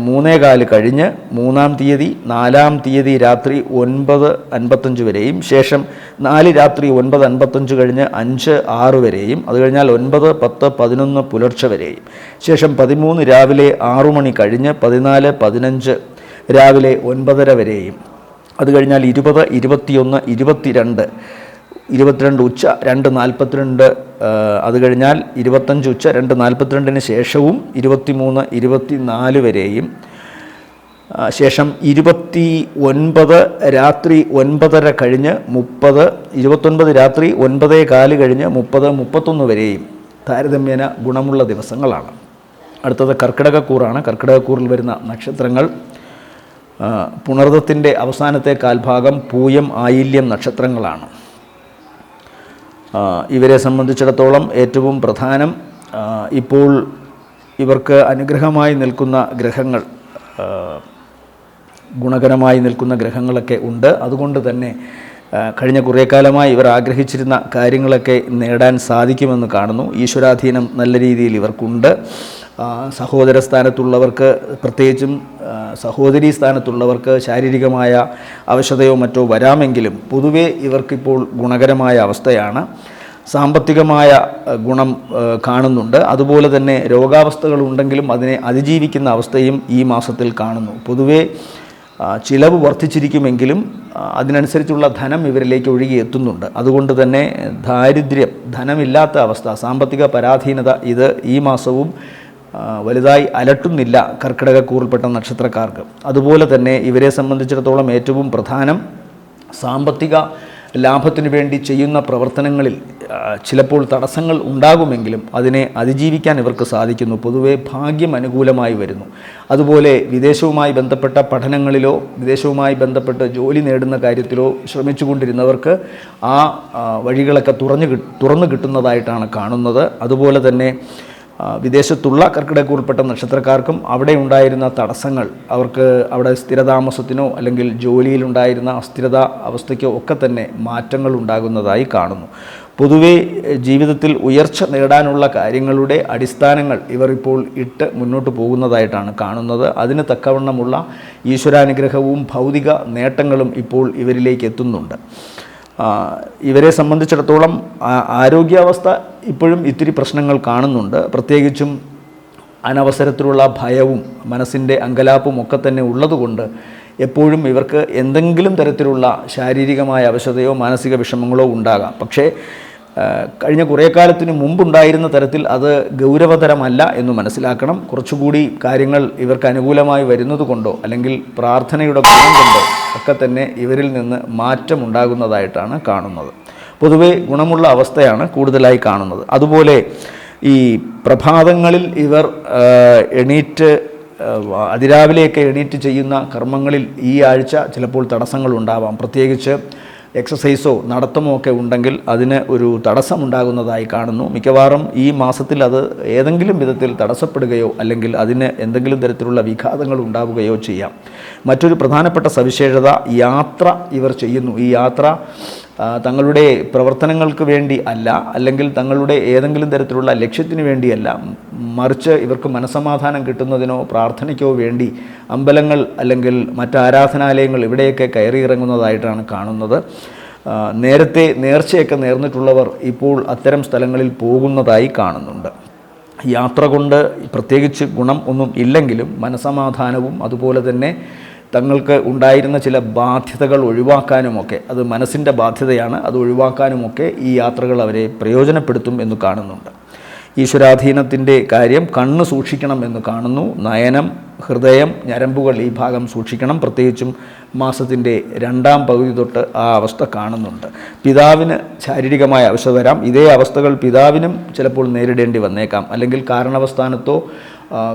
3:15 കഴിഞ്ഞ് 3-ാം തീയതി 4-ാം തീയതി രാത്രി 9:55 വരെയും, ശേഷം 4 രാത്രി 9:55 കഴിഞ്ഞ് 5-6 വരെയും, അത് കഴിഞ്ഞാൽ 9, 10, 11 പുലർച്ചെ വരെയും, ശേഷം 13 രാവിലെ 6 മണി കഴിഞ്ഞ് 14, 15 രാവിലെ 9:30 വരെയും, അത് കഴിഞ്ഞാൽ 20, 21, 22 ഉച്ച 2:42, അത് കഴിഞ്ഞാൽ 25 ഉച്ച 2:42 ശേഷവും 23, 24 വരെയും, ശേഷം 29 രാത്രി 9:30 കഴിഞ്ഞ് 30, 29 രാത്രി 9:15 കഴിഞ്ഞ് 30, 31 വരെയും താരതമ്യേന ഗുണമുള്ള ദിവസങ്ങളാണ്. അടുത്തത് കർക്കിടകക്കൂറാണ്. കർക്കിടകക്കൂറിൽ വരുന്ന നക്ഷത്രങ്ങൾ പുണർദത്തിൻ്റെ അവസാനത്തെ കാൽഭാഗം, പൂയം, ആയില്യം നക്ഷത്രങ്ങളാണ്. ഇവരെ സംബന്ധിച്ചിടത്തോളം ഏറ്റവും പ്രധാനം, ഇപ്പോൾ ഇവർക്ക് അനുഗ്രഹമായി നിൽക്കുന്ന ഗ്രഹങ്ങൾ, ഗുണകരമായി നിൽക്കുന്ന ഗ്രഹങ്ങളൊക്കെ ഉണ്ട്. അതുകൊണ്ട് തന്നെ കഴിഞ്ഞ കുറേ കാലമായി ഇവർ ആഗ്രഹിച്ചിരുന്ന കാര്യങ്ങളൊക്കെ നേടാൻ സാധിക്കുമെന്ന് കാണുന്നു. ഈശ്വരാധീനം നല്ല രീതിയിൽ ഇവർക്കുണ്ട്. സഹോദര സ്ഥാനത്തുള്ളവർക്ക്, പ്രത്യേകിച്ചും സഹോദരീ സ്ഥാനത്തുള്ളവർക്ക് ശാരീരികമായ അവശതയോ മറ്റോ വരാമെങ്കിലും പൊതുവേ ഇവർക്കിപ്പോൾ ഗുണകരമായ അവസ്ഥയാണ്. സാമ്പത്തികമായ ഗുണം കാണുന്നുണ്ട്. അതുപോലെ തന്നെ രോഗാവസ്ഥകൾ ഉണ്ടെങ്കിലും അതിനെ അതിജീവിക്കുന്ന അവസ്ഥയും ഈ മാസത്തിൽ കാണുന്നു. പൊതുവേ ചിലവ് വർദ്ധിച്ചിരിക്കുമെങ്കിലും അതിനനുസരിച്ചുള്ള ധനം ഇവരിലേക്ക് ഒഴുകി എത്തുന്നുണ്ട്. അതുകൊണ്ട് തന്നെ ദാരിദ്ര്യം, ധനമില്ലാത്ത അവസ്ഥ, സാമ്പത്തിക പരാധീനത ഇത് ഈ മാസവും വലുതായി അലട്ടുന്നില്ല കർക്കിടകക്കൂറിൽപ്പെട്ട നക്ഷത്രക്കാർക്ക്. അതുപോലെ തന്നെ ഇവരെ സംബന്ധിച്ചിടത്തോളം ഏറ്റവും പ്രധാനം, സാമ്പത്തിക ലാഭത്തിനു വേണ്ടി ചെയ്യുന്ന പ്രവർത്തനങ്ങളിൽ ചിലപ്പോൾ തടസ്സങ്ങൾ ഉണ്ടാകുമെങ്കിലും അതിനെ അതിജീവിക്കാൻ ഇവർക്ക് സാധിക്കുന്നു. പൊതുവെ ഭാഗ്യം അനുകൂലമായി വരുന്നു. അതുപോലെ വിദേശവുമായി ബന്ധപ്പെട്ട പഠനങ്ങളിലോ വിദേശവുമായി ബന്ധപ്പെട്ട് ജോലി നേടുന്ന കാര്യത്തിലോ ശ്രമിച്ചുകൊണ്ടിരുന്നവർക്ക് ആ വഴികളൊക്കെ തുറന്നു കിട്ടുന്നതായിട്ടാണ് കാണുന്നത്. അതുപോലെ തന്നെ വിദേശത്തുള്ള കർക്കിടകക്കൂറിൽപ്പെട്ട നക്ഷത്രക്കാർക്കും അവിടെ ഉണ്ടായിരുന്ന തടസ്സങ്ങൾ, അവർക്ക് അവിടെ സ്ഥിരതാമസത്തിനോ അല്ലെങ്കിൽ ജോലിയിലുണ്ടായിരുന്ന അസ്ഥിരത അവസ്ഥയ്ക്കോ ഒക്കെ തന്നെ മാറ്റങ്ങൾ ഉണ്ടാകുന്നതായി കാണുന്നു. പൊതുവേ ജീവിതത്തിൽ ഉയർച്ച നേടാനുള്ള കാര്യങ്ങളുടെ അടിസ്ഥാനങ്ങൾ ഇവർ ഇപ്പോൾ ഇട്ട് മുന്നോട്ട് പോകുന്നതായിട്ടാണ് കാണുന്നത്. അതിന് തക്കവണ്ണമുള്ള ഈശ്വരാനുഗ്രഹവും ഭൗതിക നേട്ടങ്ങളും ഇപ്പോൾ ഇവരിലേക്ക് എത്തുന്നുണ്ട്. ഇവരെ സംബന്ധിച്ചിടത്തോളം ആരോഗ്യാവസ്ഥ ഇപ്പോഴും ഇത്തിരി പ്രശ്നങ്ങൾ കാണുന്നുണ്ട്. പ്രത്യേകിച്ചും അനവസരത്തിലുള്ള ഭയവും മനസ്സിൻ്റെ അങ്കലാപ്പും ഒക്കെ തന്നെ ഉള്ളതുകൊണ്ട് എപ്പോഴും ഇവർക്ക് എന്തെങ്കിലും തരത്തിലുള്ള ശാരീരികമായ അവശതയോ മാനസിക വിഷമങ്ങളോ ഉണ്ടാകാം. പക്ഷേ കഴിഞ്ഞ കുറേ കാലത്തിന് മുമ്പുണ്ടായിരുന്ന തരത്തിൽ അത് ഗൗരവതരമല്ല എന്ന് മനസ്സിലാക്കണം. കുറച്ചുകൂടി കാര്യങ്ങൾ ഇവർക്ക് അനുകൂലമായി വരുന്നത് കൊണ്ടോ അല്ലെങ്കിൽ പ്രാർത്ഥനയുടെ ഗുണം കൊണ്ടോ ഒക്കെ തന്നെ ഇവരിൽ നിന്ന് മാറ്റമുണ്ടാകുന്നതായിട്ടാണ് കാണുന്നത്. പൊതുവെ ഗുണമുള്ള അവസ്ഥയാണ് കൂടുതലായി കാണുന്നത്. അതുപോലെ ഈ പ്രഭാതങ്ങളിൽ ഇവർ എണീറ്റ് അതിരാവിലെയൊക്കെ എണീറ്റ് ചെയ്യുന്ന കർമ്മങ്ങളിൽ ഈ ആഴ്ച ചിലപ്പോൾ തടസ്സങ്ങൾ ഉണ്ടാവാം. പ്രത്യേകിച്ച് എക്സസൈസോ നടത്തമോ ഒക്കെ ഉണ്ടെങ്കിൽ അതിന് ഒരു തടസ്സമുണ്ടാകുന്നതായി കാണുന്നു. മിക്കവാറും ഈ മാസത്തിൽ അത് ഏതെങ്കിലും വിധത്തിൽ തടസ്സപ്പെടുകയോ അല്ലെങ്കിൽ അതിന് എന്തെങ്കിലും തരത്തിലുള്ള വിഘാതങ്ങൾ ഉണ്ടാവുകയോ ചെയ്യാം. മറ്റൊരു പ്രധാനപ്പെട്ട സവിശേഷത, യാത്ര ഇവർ ചെയ്യുന്നു. ഈ യാത്ര തങ്ങളുടെ പ്രവർത്തനങ്ങൾക്ക് വേണ്ടി അല്ല, അല്ലെങ്കിൽ തങ്ങളുടെ ഏതെങ്കിലും തരത്തിലുള്ള ലക്ഷ്യത്തിന് വേണ്ടിയല്ല, മറിച്ച് ഇവർക്ക് മനസ്സമാധാനം കിട്ടുന്നതിനോ പ്രാർത്ഥനയ്ക്കോ വേണ്ടി അമ്പലങ്ങൾ അല്ലെങ്കിൽ മറ്റ് ആരാധനാലയങ്ങൾ ഇവിടെയൊക്കെ കയറിയിറങ്ങുന്നതായിട്ടാണ് കാണുന്നത്. നേരത്തെ നേർച്ചയൊക്കെ നേർന്നിട്ടുള്ളവർ ഇപ്പോൾ അത്തരം സ്ഥലങ്ങളിൽ പോകുന്നതായി കാണുന്നുണ്ട്. യാത്ര കൊണ്ട് പ്രത്യേകിച്ച് ഗുണം ഒന്നും ഇല്ലെങ്കിലും മനസ്സമാധാനവും അതുപോലെ തന്നെ തങ്ങൾക്ക് ഉണ്ടായിരുന്ന ചില ബാധ്യതകൾ ഒഴിവാക്കാനുമൊക്കെ, അത് മനസ്സിൻ്റെ ബാധ്യതയാണ്, അത് ഒഴിവാക്കാനുമൊക്കെ ഈ യാത്രകൾ അവരെ പ്രയോജനപ്പെടുത്തും എന്ന് കാണുന്നുണ്ട്. ഈശ്വരാധീനത്തിൻ്റെ കാര്യം കണ്ണ് സൂക്ഷിക്കണം എന്ന് കാണുന്നു. നയനം, ഹൃദയം, ഞരമ്പുകൾ ഈ ഭാഗം സൂക്ഷിക്കണം. പ്രത്യേകിച്ചും മാസത്തിൻ്റെ 2ാം പകുതി തൊട്ട് ആ അവസ്ഥ കാണുന്നുണ്ട്. പിതാവിന് ശാരീരികമായ അവസ്ഥ വരാം. ഇതേ അവസ്ഥകൾ പിതാവിനും ചിലപ്പോൾ നേരിടേണ്ടി വന്നേക്കാം. അല്ലെങ്കിൽ കാരണവസ്ഥാനത്തോ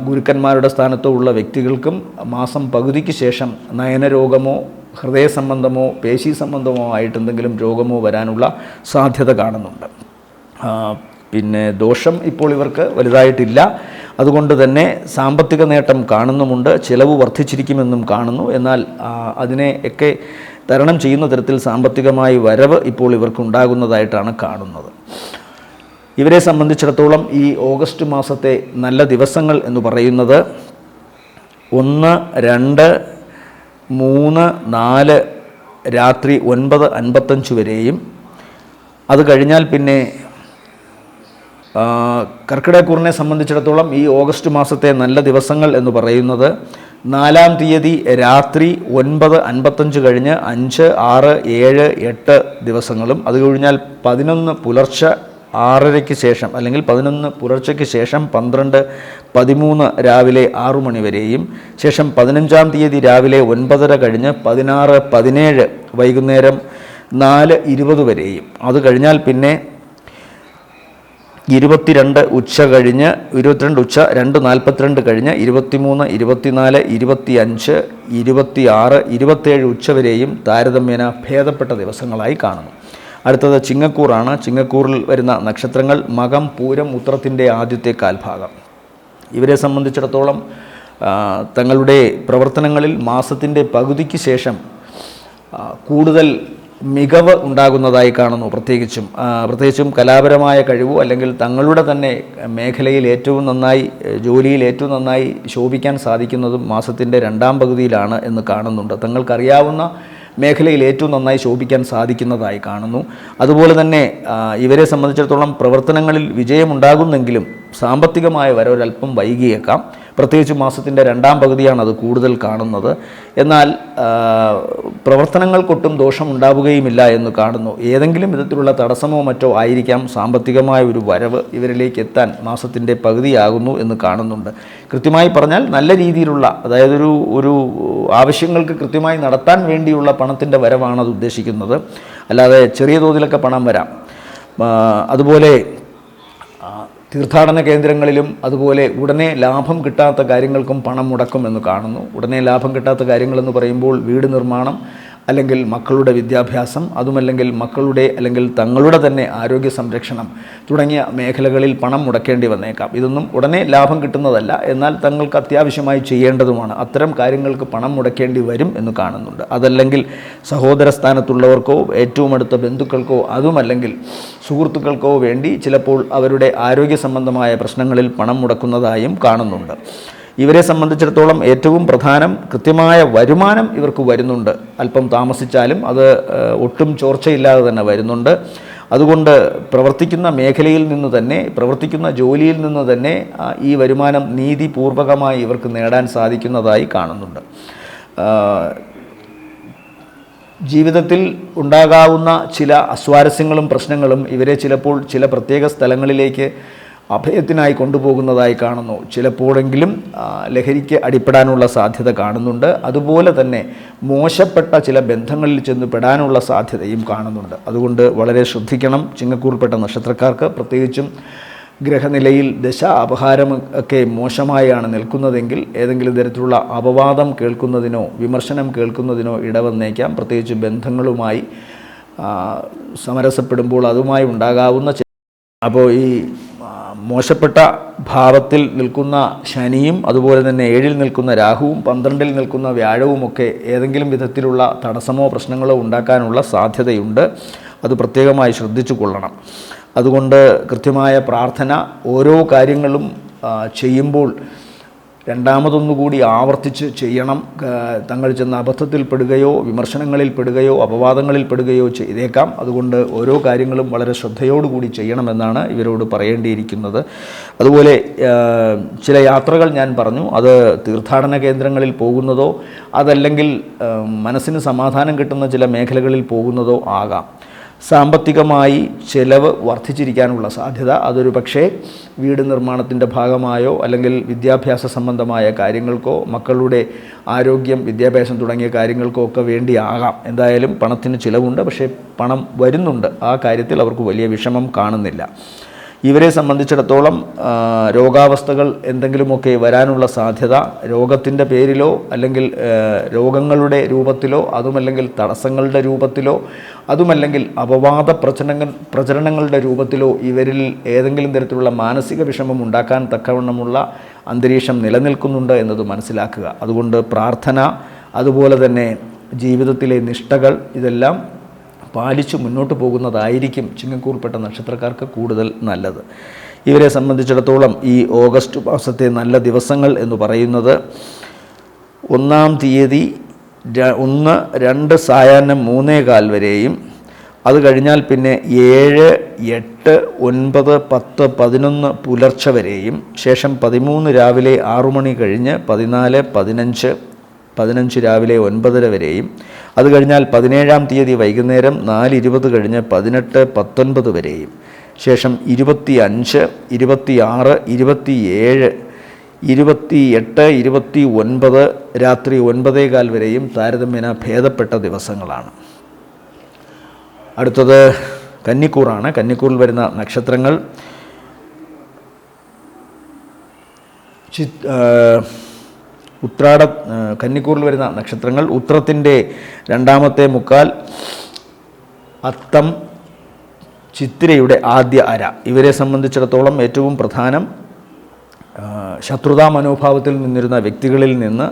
ഗുരുക്കന്മാരുടെ സ്ഥാനത്തോ ഉള്ള വ്യക്തികൾക്കും മാസം പകുതിക്ക് ശേഷം നയനരോഗമോ ഹൃദയ സംബന്ധമോ പേശി സംബന്ധമോ ആയിട്ട് എന്തെങ്കിലും രോഗമോ വരാനുള്ള സാധ്യത കാണുന്നുണ്ട്. പിന്നെ ദോഷം ഇപ്പോൾ ഇവർക്ക് വലുതായിട്ടില്ല. അതുകൊണ്ട് തന്നെ സാമ്പത്തിക നേട്ടം കാണുന്നുമുണ്ട്. ചിലവ് വർദ്ധിച്ചിരിക്കുമെന്നും കാണുന്നു. എന്നാൽ അതിനെ ഒക്കെ തരണം ചെയ്യുന്ന തരത്തിൽ സാമ്പത്തികമായി വരവ് ഇപ്പോൾ ഇവർക്കുണ്ടാകുന്നതായിട്ടാണ് കാണുന്നത്. ഇവരെ സംബന്ധിച്ചിടത്തോളം ഈ ഓഗസ്റ്റ് മാസത്തെ നല്ല ദിവസങ്ങൾ എന്ന് പറയുന്നത് 1, 2, 3, 4 രാത്രി 9:55 വരെയും, അത് കഴിഞ്ഞാൽ പിന്നെ കർക്കിടകക്കൂറിനെ സംബന്ധിച്ചിടത്തോളം ഈ ഓഗസ്റ്റ് മാസത്തെ നല്ല ദിവസങ്ങൾ എന്ന് പറയുന്നത് 4-ാം തീയതി രാത്രി 9:55 കഴിഞ്ഞ് 5, 6, 7, 8 ദിവസങ്ങളും, അത് കഴിഞ്ഞാൽ 11 പുലർച്ചെ 6:30 ശേഷം അല്ലെങ്കിൽ 11 പുലർച്ചയ്ക്ക് ശേഷം 12, 13 രാവിലെ 6 മണി വരെയും, ശേഷം 15-ാം തീയതി രാവിലെ 9:30 കഴിഞ്ഞ് 16, 17 വൈകുന്നേരം 4:20 വരെയും, അത് കഴിഞ്ഞാൽ പിന്നെ 22 ഉച്ച കഴിഞ്ഞ് 22 ഉച്ച 2:42 കഴിഞ്ഞ് 23, 24, 25, 26, 27 ഉച്ച വരെയും താരതമ്യേന ഭേദപ്പെട്ട ദിവസങ്ങളായി കാണുന്നു. അടുത്തത് ചിങ്ങക്കൂറാണ്. ചിങ്ങക്കൂറിൽ വരുന്ന നക്ഷത്രങ്ങൾ മകം, പൂരം, ഉത്രത്തിൻ്റെ ആദ്യത്തെ കാൽഭാഗം. ഇവരെ സംബന്ധിച്ചിടത്തോളം തങ്ങളുടെ പ്രവർത്തനങ്ങളിൽ മാസത്തിൻ്റെ പകുതിക്ക് ശേഷം കൂടുതൽ മികവ് ഉണ്ടാകുന്നതായി കാണുന്നു. പ്രത്യേകിച്ചും കലാപരമായ കഴിവോ അല്ലെങ്കിൽ തങ്ങളുടെ തന്നെ മേഖലയിൽ ഏറ്റവും നന്നായി, ജോലിയിൽ ഏറ്റവും നന്നായി ശോഭിക്കാൻ സാധിക്കുന്നതും മാസത്തിൻ്റെ 2ാം പകുതിയിലാണ് എന്ന് കാണുന്നുണ്ട്. തങ്ങൾക്കറിയാവുന്ന മേഖലയിൽ ഏറ്റവും നന്നായി ശോഭിക്കാൻ സാധിക്കുന്നതായി കാണുന്നു. അതുപോലെ തന്നെ ഇവരെ സംബന്ധിച്ചിടത്തോളം പ്രവർത്തനങ്ങളിൽ വിജയമുണ്ടാകുന്നെങ്കിലും സാമ്പത്തികമായ വരവൊരല്പം വൈകിയേക്കാം. പ്രത്യേകിച്ച് മാസത്തിൻ്റെ 2ാം പകുതിയാണ് അത് കൂടുതൽ കാണുന്നത്. എന്നാൽ പ്രവർത്തനങ്ങൾക്കൊട്ടും ദോഷമുണ്ടാവുകയുമില്ല എന്ന് കാണുന്നു. ഏതെങ്കിലും വിധത്തിലുള്ള തടസ്സമോ മറ്റോ ആയിരിക്കാം സാമ്പത്തികമായ ഒരു വരവ് ഇവരിലേക്ക് എത്താൻ മാസത്തിൻ്റെ പകുതിയാകുന്നു എന്ന് കാണുന്നുണ്ട്. കൃത്യമായി പറഞ്ഞാൽ നല്ല രീതിയിലുള്ള, അതായത് ഒരു ആവശ്യങ്ങൾക്ക് കൃത്യമായി നടത്താൻ വേണ്ടിയുള്ള പണത്തിൻ്റെ വരവാണ് അത് ഉദ്ദേശിക്കുന്നത്. അല്ലാതെ ചെറിയ തോതിലൊക്കെ പണം വരാം. അതുപോലെ തീർത്ഥാടന കേന്ദ്രങ്ങളിലും അതുപോലെ ഉടനെ ലാഭം കിട്ടാത്ത കാര്യങ്ങൾക്കും പണം മുടക്കുമെന്ന് കാണുന്നു. ഉടനെ ലാഭം കിട്ടാത്ത കാര്യങ്ങളെന്ന് പറയുമ്പോൾ വീട് നിർമ്മാണം, അല്ലെങ്കിൽ മക്കളുടെ വിദ്യാഭ്യാസം, അതുമല്ലെങ്കിൽ മക്കളുടെ അല്ലെങ്കിൽ തങ്ങളുടെ തന്നെ ആരോഗ്യ സംരക്ഷണം തുടങ്ങിയ മേഖലകളിൽ പണം മുടക്കേണ്ടി വന്നേക്കാം. ഇതൊന്നും ഉടനെ ലാഭം കിട്ടുന്നതല്ല, എന്നാൽ തങ്ങൾക്ക് അത്യാവശ്യമായി ചെയ്യേണ്ടതുമാണ്. അത്തരം കാര്യങ്ങൾക്ക് പണം മുടക്കേണ്ടി വരും എന്ന് കാണുന്നുണ്ട്. അതല്ലെങ്കിൽ സഹോദര സ്ഥാനത്തുള്ളവർക്കോ ഏറ്റവും അടുത്ത ബന്ധുക്കൾക്കോ അതുമല്ലെങ്കിൽ സുഹൃത്തുക്കൾക്കോ വേണ്ടി ചിലപ്പോൾ അവരുടെ ആരോഗ്യ സംബന്ധമായ പ്രശ്നങ്ങളിൽ പണം മുടക്കുന്നതായും കാണുന്നുണ്ട്. ഇവരെ സംബന്ധിച്ചിടത്തോളം ഏറ്റവും പ്രധാനം കൃത്യമായ വരുമാനം ഇവർക്ക് വരുന്നുണ്ട്. അല്പം താമസിച്ചാലും അത് ഒട്ടും ചോർച്ചയില്ലാതെ തന്നെ വരുന്നുണ്ട്. അതുകൊണ്ട് പ്രവർത്തിക്കുന്ന മേഖലയിൽ നിന്ന് തന്നെ, പ്രവർത്തിക്കുന്ന ജോലിയിൽ നിന്ന് തന്നെ ഈ വരുമാനം നീതിപൂർവകമായി ഇവർക്ക് നേടാൻ സാധിക്കുന്നതായി കാണുന്നുണ്ട്. ജീവിതത്തിൽ ഉണ്ടാകാവുന്ന ചില അസ്വാരസ്യങ്ങളും പ്രശ്നങ്ങളും ഇവരെ ചിലപ്പോൾ ചില പ്രത്യേക സ്ഥലങ്ങളിലേക്ക് അഭയത്തിനായി കൊണ്ടുപോകുന്നതായി കാണുന്നു. ചിലപ്പോഴെങ്കിലും ലഹരിക്ക് അടിപ്പെടാനുള്ള സാധ്യത കാണുന്നുണ്ട്. അതുപോലെ തന്നെ മോശപ്പെട്ട ചില ബന്ധങ്ങളിൽ ചെന്ന് പെടാനുള്ള സാധ്യതയും കാണുന്നുണ്ട്. അതുകൊണ്ട് വളരെ ശ്രദ്ധിക്കണം ചിങ്ങക്കൂറിൽപ്പെട്ട നക്ഷത്രക്കാർക്ക്. പ്രത്യേകിച്ചും ഗ്രഹനിലയിൽ ദശ അപഹാരം ഒക്കെ മോശമായാണ് നിൽക്കുന്നതെങ്കിൽ ഏതെങ്കിലും തരത്തിലുള്ള അപവാദം കേൾക്കുന്നതിനോ വിമർശനം കേൾക്കുന്നതിനോ ഇടവന്നേക്കാം. പ്രത്യേകിച്ച് ബന്ധങ്ങളുമായി സമരസപ്പെടുമ്പോൾ അതുമായി ഉണ്ടാകാവുന്ന അപ്പോൾ ഈ മോശപ്പെട്ട ഭാവത്തിൽ നിൽക്കുന്ന ശനിയും അതുപോലെ തന്നെ 7-ൽ നിൽക്കുന്ന രാഹുവും 12-ൽ നിൽക്കുന്ന വ്യാഴവുമൊക്കെ ഏതെങ്കിലും വിധത്തിലുള്ള തടസ്സമോ പ്രശ്നങ്ങളോ ഉണ്ടാക്കാനുള്ള സാധ്യതയുണ്ട്. അത് പ്രത്യേകമായി ശ്രദ്ധിച്ചു കൊള്ളണം. അതുകൊണ്ട് കൃത്യമായ പ്രാർത്ഥന ഓരോ കാര്യങ്ങളും ചെയ്യുമ്പോൾ രണ്ടാമതൊന്നുകൂടി ആവർത്തിച്ച് ചെയ്യണം. തങ്ങൾ ചെന്ന് അബദ്ധത്തിൽപ്പെടുകയോ വിമർശനങ്ങളിൽപ്പെടുകയോ അപവാദങ്ങളിൽപ്പെടുകയോ ചെയ്തേക്കാം. അതുകൊണ്ട് ഓരോ കാര്യങ്ങളും വളരെ ശ്രദ്ധയോടുകൂടി ചെയ്യണമെന്നാണ് ഇവരോട് പറയേണ്ടിയിരിക്കുന്നത്. അതുപോലെ ചില യാത്രകൾ ഞാൻ പറഞ്ഞു, അത് തീർത്ഥാടന കേന്ദ്രങ്ങളിൽ പോകുന്നതോ അതല്ലെങ്കിൽ മനസ്സിന് സമാധാനം കിട്ടുന്ന ചില മേഖലകളിൽ പോകുന്നതോ ആകാം. സാമ്പത്തികമായി ചെലവ് വർദ്ധിച്ചിരിക്കാനുള്ള സാധ്യത, അതൊരു പക്ഷേ വീട് നിർമ്മാണത്തിൻ്റെ ഭാഗമായോ അല്ലെങ്കിൽ വിദ്യാഭ്യാസ സംബന്ധമായ കാര്യങ്ങൾക്കോ മക്കളുടെ ആരോഗ്യം വിദ്യാഭ്യാസം തുടങ്ങിയ കാര്യങ്ങൾക്കോ ഒക്കെ വേണ്ടിയാകാം. എന്തായാലും പണത്തിന് ചിലവുണ്ട്, പക്ഷേ പണം വരുന്നുണ്ട്. ആ കാര്യത്തിൽ അവർക്ക് വലിയ വിഷമം കാണുന്നില്ല. ഇവരെ സംബന്ധിച്ചിടത്തോളം രോഗാവസ്ഥകൾ എന്തെങ്കിലുമൊക്കെ വരാനുള്ള സാധ്യത രോഗത്തിൻ്റെ പേരിലോ അല്ലെങ്കിൽ രോഗങ്ങളുടെ രൂപത്തിലോ അതുമല്ലെങ്കിൽ തടസ്സങ്ങളുടെ രൂപത്തിലോ അതുമല്ലെങ്കിൽ അപവാദ പ്രചരണങ്ങളുടെ രൂപത്തിലോ ഇവരിൽ ഏതെങ്കിലും തരത്തിലുള്ള മാനസിക വിഷമം ഉണ്ടാക്കാൻ തക്കവണ്ണമുള്ള അന്തരീക്ഷം നിലനിൽക്കുന്നുണ്ട് എന്നത് മനസ്സിലാക്കുക. അതുകൊണ്ട് പ്രാർത്ഥന, അതുപോലെ തന്നെ ജീവിതത്തിലെ നിഷ്ഠകൾ ഇതെല്ലാം പാലിച്ചു മുന്നോട്ട് പോകുന്നതായിരിക്കും ചിങ്ങക്കൂറിൽപ്പെട്ട നക്ഷത്രക്കാർക്ക് കൂടുതൽ നല്ലത്. ഇവരെ സംബന്ധിച്ചിടത്തോളം ഈ ഓഗസ്റ്റ് മാസത്തെ നല്ല ദിവസങ്ങൾ എന്ന് പറയുന്നത് 1-ാം തീയതി 1, 2 സായാഹ്നം 3:15 വരെയും, അത് കഴിഞ്ഞാൽ പിന്നെ 7, 8, 9, 10, 11 പുലർച്ചെ വരെയും, ശേഷം 13 രാവിലെ 6 മണി കഴിഞ്ഞ് 14, 15 രാവിലെ 9:30 വരെയും, അത് കഴിഞ്ഞാൽ 17-ാം തീയതി വൈകുന്നേരം 4:20 കഴിഞ്ഞ് 18, 19 വരെയും, ശേഷം 25, 26, 27, 28, 29 രാത്രി 9:15 വരെയും താരതമ്യേന ഭേദപ്പെട്ട ദിവസങ്ങളാണ്. അടുത്തത് കന്നിക്കൂറാണ്. കന്നിക്കൂറിൽ വരുന്ന നക്ഷത്രങ്ങൾ കന്നിക്കൂറിൽ വരുന്ന നക്ഷത്രങ്ങൾ ഉത്രത്തിൻ്റെ 2-ാമത്തെ മുക്കാൽ, അത്തം, ചിത്തിരയുടെ ആദ്യ അര. ഇവരെ സംബന്ധിച്ചിടത്തോളം ഏറ്റവും പ്രധാനം ശത്രുതാ മനോഭാവത്തിൽ നിന്നിരുന്ന വ്യക്തികളിൽ നിന്ന്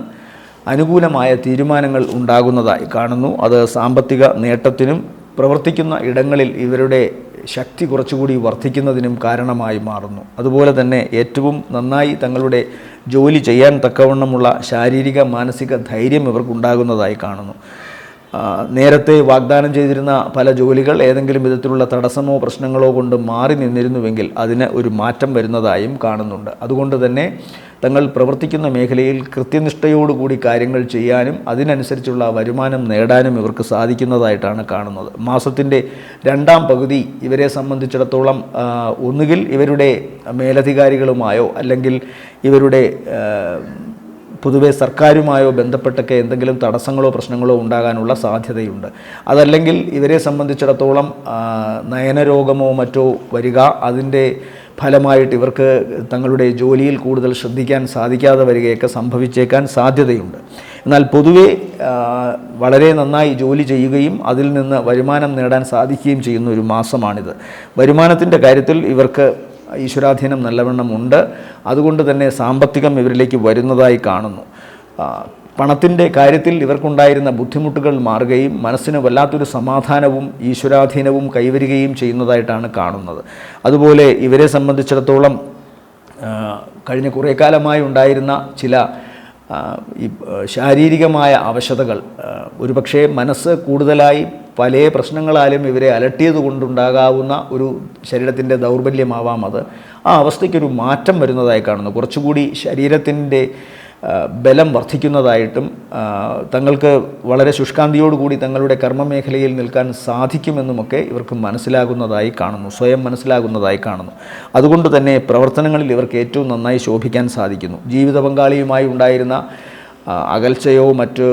അനുകൂലമായ തീരുമാനങ്ങൾ ഉണ്ടാകുന്നതായി കാണുന്നു. അത് സാമ്പത്തിക നേട്ടത്തിനും പ്രവർത്തിക്കുന്ന ഇടങ്ങളിൽ ഇവരുടെ ശക്തി കുറച്ചുകൂടി വർദ്ധിക്കുന്നതിനും കാരണമായി മാറുന്നു. അതുപോലെ തന്നെ ഏറ്റവും നന്നായി തങ്ങളുടെ ജോലി ചെയ്യാൻ തക്കവണ്ണമുള്ള ശാരീരിക മാനസിക ധൈര്യം ഇവർക്കുണ്ടാകുന്നതായി കാണുന്നു. നേരത്തെ വാഗ്ദാനം ചെയ്തിരുന്ന പല ജോലികൾ ഏതെങ്കിലും വിധത്തിലുള്ള തടസ്സമോ പ്രശ്നങ്ങളോ കൊണ്ട് മാറി നിന്നിരുന്നുവെങ്കിൽ അതിന് ഒരു മാറ്റം വരുന്നതായും കാണുന്നുണ്ട്. അതുകൊണ്ട് തന്നെ തങ്ങൾ പ്രവർത്തിക്കുന്ന മേഖലയിൽ കൃത്യനിഷ്ഠയോടുകൂടി കാര്യങ്ങൾ ചെയ്യാനും അതിനനുസരിച്ചുള്ള വരുമാനം നേടാനും ഇവർക്ക് സാധിക്കുന്നതായിട്ടാണ് കാണുന്നത്. മാസത്തിൻ്റെ 2-ാം പകുതി ഇവരെ സംബന്ധിച്ചിടത്തോളം ഒന്നുകിൽ ഇവരുടെ മേലധികാരികളുമായോ അല്ലെങ്കിൽ ഇവരുടെ പൊതുവെ സർക്കാരുമായോ ബന്ധപ്പെട്ടൊക്കെ എന്തെങ്കിലും തടസ്സങ്ങളോ പ്രശ്നങ്ങളോ ഉണ്ടാകാനുള്ള സാധ്യതയുണ്ട്. അതല്ലെങ്കിൽ ഇവരെ സംബന്ധിച്ചിടത്തോളം നയനരോഗമോ മറ്റോ വരിക, അതിൻ്റെ ഫലമായിട്ട് ഇവർക്ക് തങ്ങളുടെ ജോലിയിൽ കൂടുതൽ ശ്രദ്ധിക്കാൻ സാധിക്കാതെ വരികയൊക്കെ സംഭവിച്ചേക്കാൻ സാധ്യതയുണ്ട്. എന്നാൽ പൊതുവെ വളരെ നന്നായി ജോലി ചെയ്യുകയും അതിൽ നിന്ന് വരുമാനം നേടാൻ സാധിക്കുകയും ചെയ്യുന്ന ഒരു മാസമാണിത്. വരുമാനത്തിൻ്റെ കാര്യത്തിൽ ഇവർക്ക് ഈശ്വരാധീനം നല്ലവണ്ണം ഉണ്ട്. അതുകൊണ്ട് തന്നെ സാമ്പത്തികം ഇവരിലേക്ക് വരുന്നതായി കാണുന്നു. പണത്തിൻ്റെ കാര്യത്തിൽ ഇവർക്കുണ്ടായിരുന്ന ബുദ്ധിമുട്ടുകൾ മാറുകയും മനസ്സിന് വല്ലാത്തൊരു സമാധാനവും ഈശ്വരാധീനവും കൈവരികയും ചെയ്യുന്നതായിട്ടാണ് കാണുന്നത്. അതുപോലെ ഇവരെ സംബന്ധിച്ചിടത്തോളം കഴിഞ്ഞ കുറേ കാലമായി ഉണ്ടായിരുന്ന ചില ഈ ശാരീരികമായ അവശതകൾ, ഒരുപക്ഷെ മനസ്സ് കൂടുതലായി പല പ്രശ്നങ്ങളാലും ഇവരെ അലട്ടിയത് കൊണ്ടുണ്ടാകാവുന്ന ഒരു ശരീരത്തിൻ്റെ ദൗർബല്യമാവാം അത്. ആ അവസ്ഥയ്ക്കൊരു മാറ്റം വരുന്നതായി കാണുന്നു. കുറച്ചുകൂടി ശരീരത്തിൻ്റെ ബലം വർദ്ധിക്കുന്നതായിട്ടും തങ്ങൾക്ക് വളരെ ശുഷ്കാന്തിയോടുകൂടി തങ്ങളുടെ കർമ്മമേഖലയിൽ നിൽക്കാൻ സാധിക്കുമെന്നുമൊക്കെ ഇവർക്ക് മനസ്സിലാകുന്നതായി കാണുന്നു, സ്വയം മനസ്സിലാകുന്നതായി കാണുന്നു. അതുകൊണ്ട് തന്നെ പ്രവർത്തനങ്ങളിൽ ഇവർക്ക് ഏറ്റവും നന്നായി ശോഭിക്കാൻ സാധിക്കുന്നു. ജീവിത പങ്കാളിയുമായി ഉണ്ടായിരുന്ന അകൽച്ചയോ മറ്റ്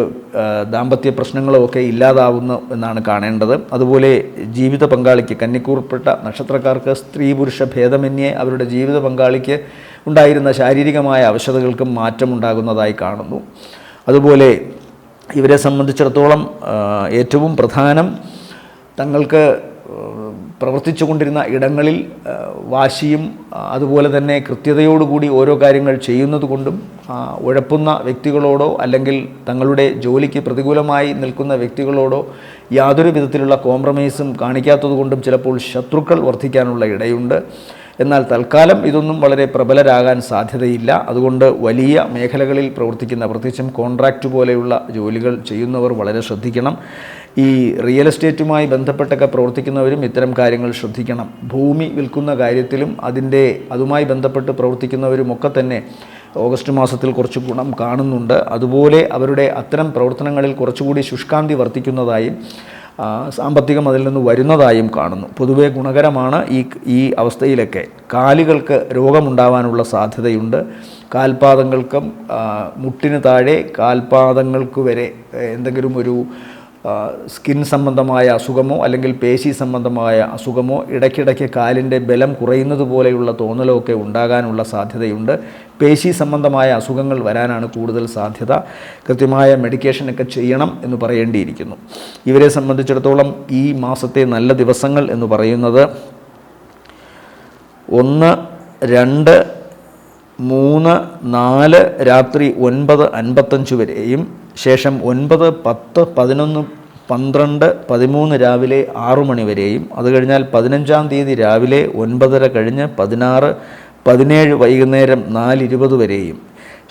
ദാമ്പത്യ പ്രശ്നങ്ങളോ ഒക്കെ ഇല്ലാതാവുന്നു എന്നാണ് കാണേണ്ടത്. അതുപോലെ ജീവിത പങ്കാളിക്ക്, കന്നിക്കൂറിൽപ്പെട്ട നക്ഷത്രക്കാർക്ക് സ്ത്രീ പുരുഷ ഭേദമന്യേ അവരുടെ ജീവിത പങ്കാളിക്ക് ഉണ്ടായിരുന്ന ശാരീരികമായ അവശതകൾക്കും മാറ്റമുണ്ടാകുന്നതായി കാണുന്നു. അതുപോലെ ഇവരെ സംബന്ധിച്ചിടത്തോളം ഏറ്റവും പ്രധാനം തങ്ങൾക്ക് പ്രവർത്തിച്ചു കൊണ്ടിരുന്ന ഇടങ്ങളിൽ വാശിയും അതുപോലെ തന്നെ കൃത്യതയോടുകൂടി ഓരോ കാര്യങ്ങൾ ചെയ്യുന്നത് കൊണ്ടും ഉഴപ്പുന്ന വ്യക്തികളോടോ അല്ലെങ്കിൽ തങ്ങളുടെ ജോലിക്ക് പ്രതികൂലമായി നിൽക്കുന്ന വ്യക്തികളോടോ യാതൊരു വിധത്തിലുള്ള കോംപ്രമൈസും കാണിക്കാത്തത് കൊണ്ടും ചിലപ്പോൾ ശത്രുക്കൾ വർദ്ധിക്കാനുള്ള ഇടയുണ്ട്. എന്നാൽ തൽക്കാലം ഇതൊന്നും വളരെ പ്രബലരാകാൻ സാധ്യതയില്ല. അതുകൊണ്ട് വലിയ മേഖലകളിൽ പ്രവർത്തിക്കുന്ന, പ്രത്യേകിച്ചും കോൺട്രാക്റ്റ് പോലെയുള്ള ജോലികൾ ചെയ്യുന്നവർ വളരെ ശ്രദ്ധിക്കണം. ഈ റിയൽ എസ്റ്റേറ്റുമായി ബന്ധപ്പെട്ടൊക്കെ പ്രവർത്തിക്കുന്നവരും ഇത്തരം കാര്യങ്ങൾ ശ്രദ്ധിക്കണം. ഭൂമി വിൽക്കുന്ന കാര്യത്തിലും അതുമായി ബന്ധപ്പെട്ട് പ്രവർത്തിക്കുന്നവരുമൊക്കെ തന്നെ ഓഗസ്റ്റ് മാസത്തിൽ കുറച്ച് ഗുണം കാണുന്നുണ്ട്. അതുപോലെ അവരുടെ അത്തരം പ്രവർത്തനങ്ങളിൽ കുറച്ചുകൂടി ശുഷ്കാന്തി വർദ്ധിക്കുന്നതായും സാമ്പത്തികം അതിൽ നിന്ന് വരുന്നതായും കാണുന്നു. പൊതുവേ ഗുണകരമാണ്. ഈ അവസ്ഥയിലൊക്കെ കാലുകൾക്ക് രോഗമുണ്ടാവാനുള്ള സാധ്യതയുണ്ട്. കാൽപാദങ്ങൾക്കും മുട്ടിന് താഴെ കാൽപാദങ്ങൾക്ക് വരെ എന്തെങ്കിലും ഒരു സ്കിൻ സംബന്ധമായ അസുഖമോ അല്ലെങ്കിൽ പേശി സംബന്ധമായ അസുഖമോ ഇടയ്ക്കിടയ്ക്ക് കാലിൻ്റെ ബലം കുറയുന്നത് പോലെയുള്ള തോന്നലോ ഒക്കെ ഉണ്ടാകാനുള്ള സാധ്യതയുണ്ട്. പേശി സംബന്ധമായ അസുഖങ്ങൾ വരാനാണ് കൂടുതൽ സാധ്യത. കൃത്യമായ മെഡിക്കേഷനൊക്കെ ചെയ്യണം എന്ന് പറയേണ്ടിയിരിക്കുന്നു. ഇവരെ സംബന്ധിച്ചിടത്തോളം ഈ മാസത്തെ നല്ല ദിവസങ്ങൾ എന്ന് പറയുന്നത് 1, 2, 3, 4 രാത്രി 9:55 വരെയും ശേഷം 9, 10, 11, 12, 13 രാവിലെ 6 മണി വരെയും അത് കഴിഞ്ഞാൽ 15-ാം തീയതി രാവിലെ 9:30 കഴിഞ്ഞ് 16, 17 വൈകുന്നേരം 4:20 വരെയും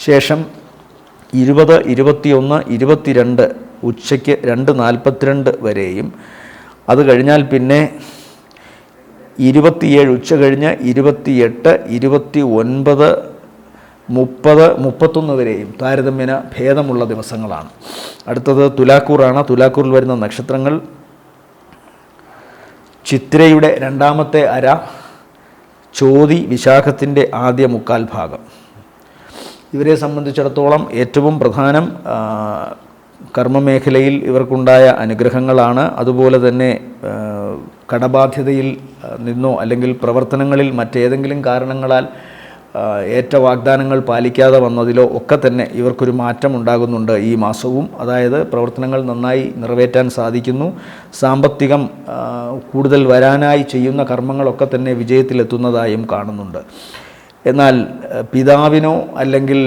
ശേഷം 20, 21, 22 ഉച്ചയ്ക്ക് 2:42 വരെയും അത് കഴിഞ്ഞാൽ പിന്നെ 27 ഉച്ച കഴിഞ്ഞ് 28, 29, 30, 31 വരെയും താരതമ്യേന ഭേദമുള്ള ദിവസങ്ങളാണ്. അടുത്തത് തുലാക്കൂറാണ്. തുലാക്കൂറിൽ വരുന്ന നക്ഷത്രങ്ങൾ ചിത്രയുടെ 2ാമത്തെ അര, ചോതി, വിശാഖത്തിൻ്റെ ആദ്യ 3/4 ഭാഗം. ഇവരെ സംബന്ധിച്ചിടത്തോളം ഏറ്റവും പ്രധാനം കർമ്മമേഖലയിൽ ഇവർക്കുണ്ടായ അനുഗ്രഹങ്ങളാണ്. അതുപോലെ തന്നെ കടബാധ്യതയിൽ നിന്നോ അല്ലെങ്കിൽ പ്രവർത്തനങ്ങളിൽ മറ്റേതെങ്കിലും കാരണങ്ങളാൽ ഏറ്റ വാഗ്ദാനങ്ങൾ പാലിക്കാതെ വന്നതിലോ ഒക്കെ തന്നെ ഇവർക്കൊരു മാറ്റം ഉണ്ടാകുന്നുണ്ട് ഈ മാസവും. അതായത് പ്രവർത്തനങ്ങൾ നന്നായി നിറവേറ്റാൻ സാധിക്കുന്നു. സാമ്പത്തികം കൂടുതൽ വരാനായി ചെയ്യുന്ന കർമ്മങ്ങളൊക്കെ തന്നെ വിജയത്തിലെത്തുന്നതായും കാണുന്നുണ്ട്. എന്നാൽ പിതാവിനോ അല്ലെങ്കിൽ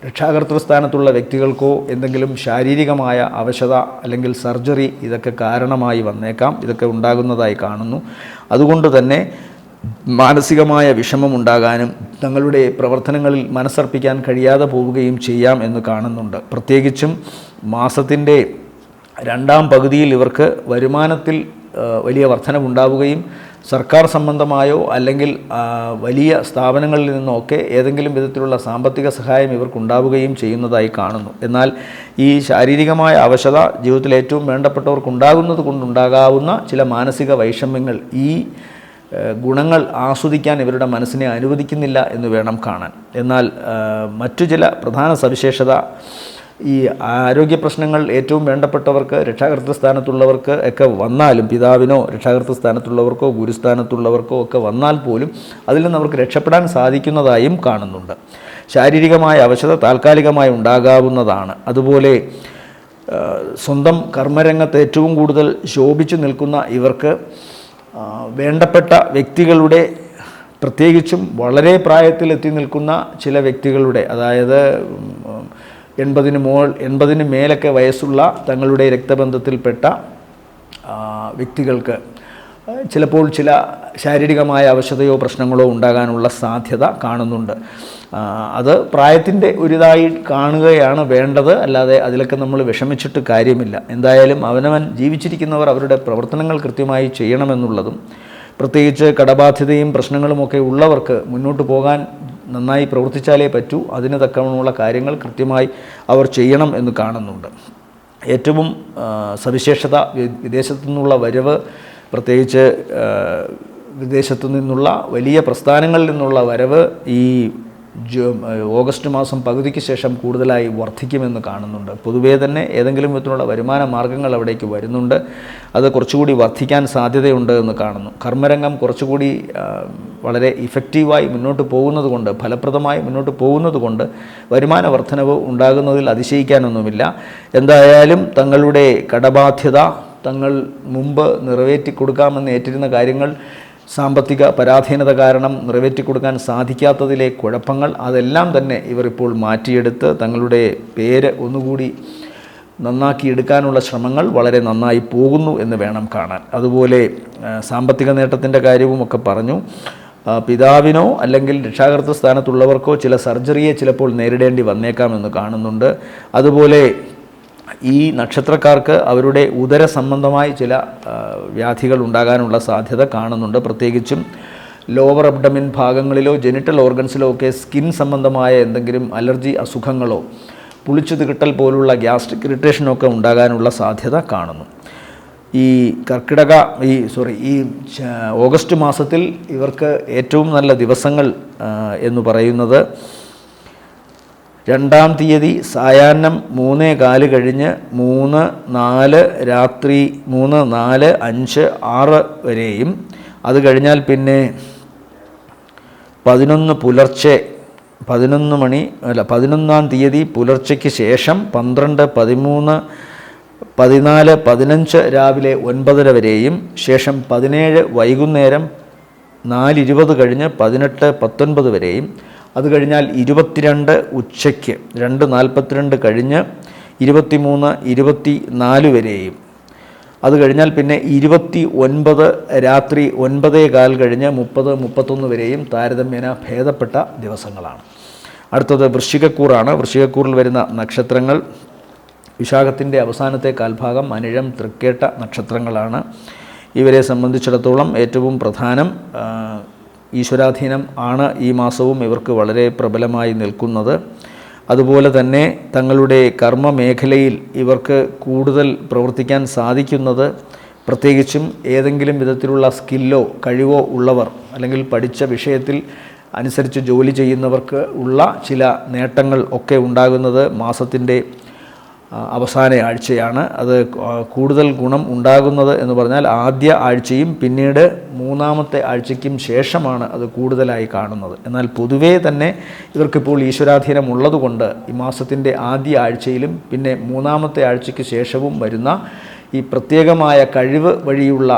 രക്ഷാകർതൃസ്ഥാനത്തുള്ള വ്യക്തികൾക്കോ എന്തെങ്കിലും ശാരീരികമായ അവശത അല്ലെങ്കിൽ സർജറി ഇതൊക്കെ കാരണമായി വന്നേക്കാം. ഇതൊക്കെ ഉണ്ടാകുന്നതായി കാണുന്നു. അതുകൊണ്ട് തന്നെ മാനസികമായ വിഷമമുണ്ടാകാനും തങ്ങളുടെ പ്രവർത്തനങ്ങളിൽ മനസ്സർപ്പിക്കാൻ കഴിയാതെ പോവുകയും ചെയ്യാം എന്ന് കാണുന്നുണ്ട്. പ്രത്യേകിച്ചും മാസത്തിൻ്റെ 2ാം പകുതിയിൽ ഇവർക്ക് വരുമാനത്തിൽ വലിയ വർധനവുണ്ടാവുകയും സർക്കാർ സംബന്ധമായോ അല്ലെങ്കിൽ വലിയ സ്ഥാപനങ്ങളിൽ നിന്നൊക്കെ ഏതെങ്കിലും വിധത്തിലുള്ള സാമ്പത്തിക സഹായം ഇവർക്കുണ്ടാവുകയും ചെയ്യുന്നതായി കാണുന്നു. എന്നാൽ ഈ ശാരീരികമായ അവശത ജീവിതത്തിൽ ഏറ്റവും വേണ്ടപ്പെട്ടവർക്കുണ്ടാകുന്നത് കൊണ്ടുണ്ടാകാവുന്ന ചില മാനസിക വൈഷമ്യങ്ങൾ ഈ ഗുണങ്ങൾ ആസ്വദിക്കാൻ ഇവരുടെ മനസ്സിനെ അനുവദിക്കുന്നില്ല എന്ന് വേണം കാണാൻ. എന്നാൽ മറ്റു ചില പ്രധാന സവിശേഷത, ഈ ആരോഗ്യ പ്രശ്നങ്ങൾ ഏറ്റവും വേണ്ടപ്പെട്ടവർക്ക് രക്ഷാകർതൃസ്ഥാനത്തുള്ളവർക്ക് ഒക്കെ വന്നാലും, പിതാവിനോ രക്ഷാകർതൃസ്ഥാനത്തുള്ളവർക്കോ ഗുരുസ്ഥാനത്തുള്ളവർക്കോ ഒക്കെ വന്നാൽ പോലും അതിൽ നിന്ന് അവർക്ക് രക്ഷപ്പെടാൻ സാധിക്കുന്നതായും കാണുന്നുണ്ട്. ശാരീരികമായ അവശത താൽക്കാലികമായി ഉണ്ടാകാവുന്നതാണ്. അതുപോലെ സ്വന്തം കർമ്മരംഗത്ത് ഏറ്റവും കൂടുതൽ ശോഭിച്ചു നിൽക്കുന്ന ഇവർക്ക് വേണ്ടപ്പെട്ട വ്യക്തികളുടെ, പ്രത്യേകിച്ചും വളരെ പ്രായത്തിലെത്തി നിൽക്കുന്ന ചില വ്യക്തികളുടെ, അതായത് 80 മേലൊക്കെ വയസ്സുള്ള തങ്ങളുടെ രക്തബന്ധത്തിൽപ്പെട്ട വ്യക്തികൾക്ക് ചിലപ്പോൾ ചില ശാരീരികമായ അവശതയോ പ്രശ്നങ്ങളോ ഉണ്ടാകാനുള്ള സാധ്യത കാണുന്നുണ്ട്. അത് പ്രായത്തിൻ്റെ ഒരിതായി കാണുകയാണ് വേണ്ടത്, അല്ലാതെ അതിലൊക്കെ നമ്മൾ വിഷമിച്ചിട്ട് കാര്യമില്ല. എന്തായാലും അവനവൻ ജീവിച്ചിരിക്കുന്നവർ അവരുടെ പ്രവർത്തനങ്ങൾ കൃത്യമായി ചെയ്യണമെന്നുള്ളതും, പ്രത്യേകിച്ച് കടബാധ്യതയും പ്രശ്നങ്ങളുമൊക്കെ ഉള്ളവർക്ക് മുന്നോട്ട് പോകാൻ നന്നായി പ്രവർത്തിച്ചാലേ പറ്റൂ. അതിന് തക്കമുള്ള കാര്യങ്ങൾ കൃത്യമായി അവർ ചെയ്യണം എന്ന് കാണുന്നുണ്ട്. ഏറ്റവും സവിശേഷത വിദേശത്തു നിന്നുള്ള വരവ്, പ്രത്യേകിച്ച് വിദേശത്തു നിന്നുള്ള വലിയ പ്രസ്ഥാനങ്ങളിൽ നിന്നുള്ള വരവ് ഈ ഓഗസ്റ്റ് മാസം പകുതിക്ക് ശേഷം കൂടുതലായി വർദ്ധിക്കുമെന്ന് കാണുന്നുണ്ട്. പൊതുവേ തന്നെ ഏതെങ്കിലും വിധത്തിലുള്ള വരുമാന മാർഗ്ഗങ്ങൾ അവിടേക്ക് വരുന്നുണ്ട്. അത് കുറച്ചുകൂടി വർദ്ധിക്കാൻ സാധ്യതയുണ്ട് എന്ന് കാണുന്നു. കർമ്മരംഗം കുറച്ചുകൂടി വളരെ ഇഫക്റ്റീവായി മുന്നോട്ട് പോകുന്നത് കൊണ്ട്, ഫലപ്രദമായി മുന്നോട്ട് പോകുന്നത് കൊണ്ട് വരുമാന വർധനവ് ഉണ്ടാകുന്നതിൽ അതിശയിക്കാനൊന്നുമില്ല. എന്തായാലും തങ്ങളുടെ കടബാധ്യത, തങ്ങൾ മുമ്പ് നിറവേറ്റിക്കൊടുക്കാമെന്ന് ഏറ്റിരുന്ന കാര്യങ്ങൾ സാമ്പത്തിക പരാധീനത കാരണം നിറവേറ്റിക്കൊടുക്കാൻ സാധിക്കാത്തതിലെ കുഴപ്പങ്ങൾ അതെല്ലാം തന്നെ ഇവർ ഇപ്പോൾ മാറ്റിയെടുത്ത് തങ്ങളുടെ പേര് ഒന്നുകൂടി നന്നാക്കിയെടുക്കാനുള്ള ശ്രമങ്ങൾ വളരെ നന്നായി പോകുന്നു എന്ന് വേണം കാണാൻ. അതുപോലെ സാമ്പത്തിക നേട്ടത്തിൻ്റെ കാര്യവുമൊക്കെ പറഞ്ഞു. പിതാവിനോ അല്ലെങ്കിൽ രക്ഷാകർതൃ സ്ഥാനത്തുള്ളവർക്കോ ചില സർജറിയെ ചിലപ്പോൾ നേരിടേണ്ടി വന്നേക്കാമെന്ന് കാണുന്നുണ്ട്. അതുപോലെ ഈ നക്ഷത്രക്കാർക്ക് അവരുടെ ഉദര സംബന്ധമായി ചില വ്യാധികൾ ഉണ്ടാകാനുള്ള സാധ്യത കാണുന്നുണ്ട്. പ്രത്യേകിച്ചും ലോവർ അബ്ഡമിൻ ഭാഗങ്ങളിലോ ജെനിറ്റൽ ഓർഗൻസിലോ ഒക്കെ സ്കിൻ സംബന്ധമായ എന്തെങ്കിലും അലർജി അസുഖങ്ങളോ പുളിച്ചു തികട്ടൽ പോലുള്ള ഗ്യാസ്ട്രിക് ഇറിറ്റേഷനൊക്കെ ഉണ്ടാകാനുള്ള സാധ്യത കാണുന്നു. ഈ ഓഗസ്റ്റ് മാസത്തിൽ ഇവർക്ക് ഏറ്റവും നല്ല ദിവസങ്ങൾ എന്ന് പറയുന്നത് 2-ാം തീയതി സായാഹ്നം 3:15 കഴിഞ്ഞ് 3-4 രാത്രി 3-4 5 6 വരെയും, അത് കഴിഞ്ഞാൽ പിന്നെ 11-ാം തീയതി പുലർച്ചയ്ക്ക് ശേഷം 12, 13, 14, 15 രാവിലെ 9:30 വരെയും, ശേഷം 17 വൈകുന്നേരം 4:20 കഴിഞ്ഞ് 18, 19 വരെയും, അത് കഴിഞ്ഞാൽ 22 ഉച്ചയ്ക്ക് 2:42 കഴിഞ്ഞ് 23, 24 വരെയും, അത് കഴിഞ്ഞാൽ പിന്നെ 29 രാത്രി 9:15 കഴിഞ്ഞ് 30, 31 വരെയും താരതമ്യേന ഭേദപ്പെട്ട ദിവസങ്ങളാണ്. അടുത്തത് വൃശ്ചികക്കൂറാണ്. വൃശ്ചികക്കൂറിൽ വരുന്ന നക്ഷത്രങ്ങൾ വിശാഖത്തിൻ്റെ അവസാനത്തെ കാൽഭാഗം, അനിഴം, തൃക്കേട്ട നക്ഷത്രങ്ങളാണ്. ഇവരെ സംബന്ധിച്ചിടത്തോളം ഏറ്റവും പ്രധാനം ഈശ്വരാധീനം ആണ് ഈ മാസവും ഇവർക്ക് വളരെ പ്രബലമായി നിൽക്കുന്നത്. അതുപോലെ തന്നെ തങ്ങളുടെ കർമ്മ മേഖലയിൽ ഇവർക്ക് കൂടുതൽ പ്രവർത്തിക്കാൻ സാധിക്കുന്നത്, പ്രത്യേകിച്ചും ഏതെങ്കിലും വിധത്തിലുള്ള സ്കില്ലോ കഴിവോ ഉള്ളവർ അല്ലെങ്കിൽ പഠിച്ച വിഷയത്തിൽ അനുസരിച്ച് ജോലി ചെയ്യുന്നവർക്ക് ഉള്ള ചില നേട്ടങ്ങൾ ഒക്കെ ഉണ്ടാകുന്നത് മാസത്തിൻ്റെ അവസാന ആഴ്ചയാണ്. അത് കൂടുതൽ ഗുണം ഉണ്ടാകുന്നത് എന്ന് പറഞ്ഞാൽ ആദ്യ ആഴ്ചയും പിന്നീട് 3-ാമത്തെ ആഴ്ചയ്ക്കും ശേഷമാണ് അത് കൂടുതലായി കാണുന്നത്. എന്നാൽ പൊതുവേ തന്നെ ഇവർക്കിപ്പോൾ ഈശ്വരാധീനം ഉള്ളതുകൊണ്ട് ഈ മാസത്തിൻ്റെ ആദ്യ ആഴ്ചയിലും പിന്നെ 3-ാമത്തെ ആഴ്ചയ്ക്ക് ശേഷവും വരുന്ന ഈ പ്രത്യേകമായ കഴിവ് വഴിയുള്ള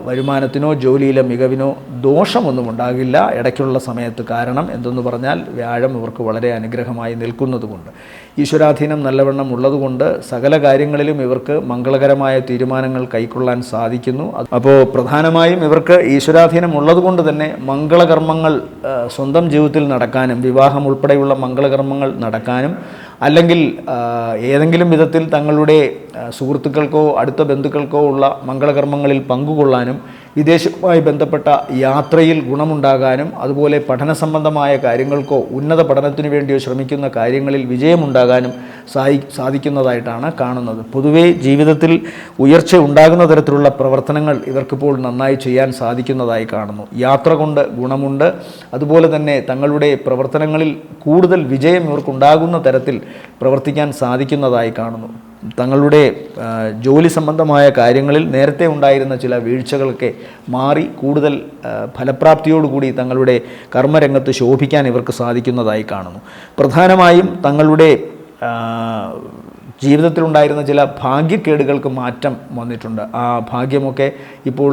വരുമാനത്തിനോ ജോലിയിലെ മികവിനോ ദോഷമൊന്നും ഉണ്ടാകില്ല ഇടയ്ക്കുള്ള സമയത്ത്. കാരണം എന്തെന്ന് പറഞ്ഞാൽ വ്യാഴം ഇവർക്ക് വളരെ അനുഗ്രഹമായി നിൽക്കുന്നതുകൊണ്ട്, ഈശ്വരാധീനം നല്ലവണ്ണം ഉള്ളതുകൊണ്ട് സകല കാര്യങ്ങളിലും ഇവർക്ക് മംഗളകരമായ തീരുമാനങ്ങൾ കൈക്കൊള്ളാൻ സാധിക്കുന്നു. അപ്പോൾ പ്രധാനമായും ഇവർക്ക് ഈശ്വരാധീനം ഉള്ളതുകൊണ്ട് തന്നെ മംഗളകർമ്മങ്ങൾ സ്വന്തം ജീവിതത്തിൽ നടക്കാനും, വിവാഹം ഉൾപ്പെടെയുള്ള മംഗളകർമ്മങ്ങൾ നടക്കാനും, അല്ലെങ്കിൽ ഏതെങ്കിലും വിധത്തിൽ തങ്ങളുടെ സുഹൃത്തുക്കൾക്കോ അടുത്ത ബന്ധുക്കൾക്കോ ഉള്ള മംഗളകർമ്മങ്ങളിൽ പങ്കുകൊള്ളാനും, വിദേശവുമായി ബന്ധപ്പെട്ട യാത്രയിൽ ഗുണമുണ്ടാകാനും, അതുപോലെ പഠന സംബന്ധമായ കാര്യങ്ങൾക്കോ ഉന്നത പഠനത്തിനു വേണ്ടിയോ ശ്രമിക്കുന്ന കാര്യങ്ങളിൽ വിജയമുണ്ടാകാനും സാധിക്കുന്നതായിട്ടാണ് കാണുന്നത്. പൊതുവേ ജീവിതത്തിൽ ഉയർച്ച ഉണ്ടാകുന്ന തരത്തിലുള്ള പ്രവർത്തനങ്ങൾ ഇവർക്കിപ്പോൾ നന്നായി ചെയ്യാൻ സാധിക്കുന്നതായി കാണുന്നു. യാത്ര കൊണ്ട് ഗുണമുണ്ട്. അതുപോലെ തന്നെ തങ്ങളുടെ പ്രവർത്തനങ്ങളിൽ കൂടുതൽ വിജയം ഇവർക്കുണ്ടാകുന്ന തരത്തിൽ പ്രവർത്തിക്കാൻ സാധിക്കുന്നതായി കാണുന്നു. തങ്ങളുടെ ജോലി സംബന്ധമായ കാര്യങ്ങളിൽ നേരത്തെ ഉണ്ടായിരുന്ന ചില വീഴ്ചകളൊക്കെ മാറി കൂടുതൽ ഫലപ്രാപ്തിയോടുകൂടി തങ്ങളുടെ കർമ്മരംഗത്ത് ശോഭിക്കാൻ ഇവർക്ക് സാധിക്കുന്നതായി കാണുന്നു. പ്രധാനമായും തങ്ങളുടെ ജീവിതത്തിലുണ്ടായിരുന്ന ചില ഭാഗ്യക്കേടുകൾക്ക് മാറ്റം വന്നിട്ടുണ്ട്. ആ ഭാഗ്യമൊക്കെ ഇപ്പോൾ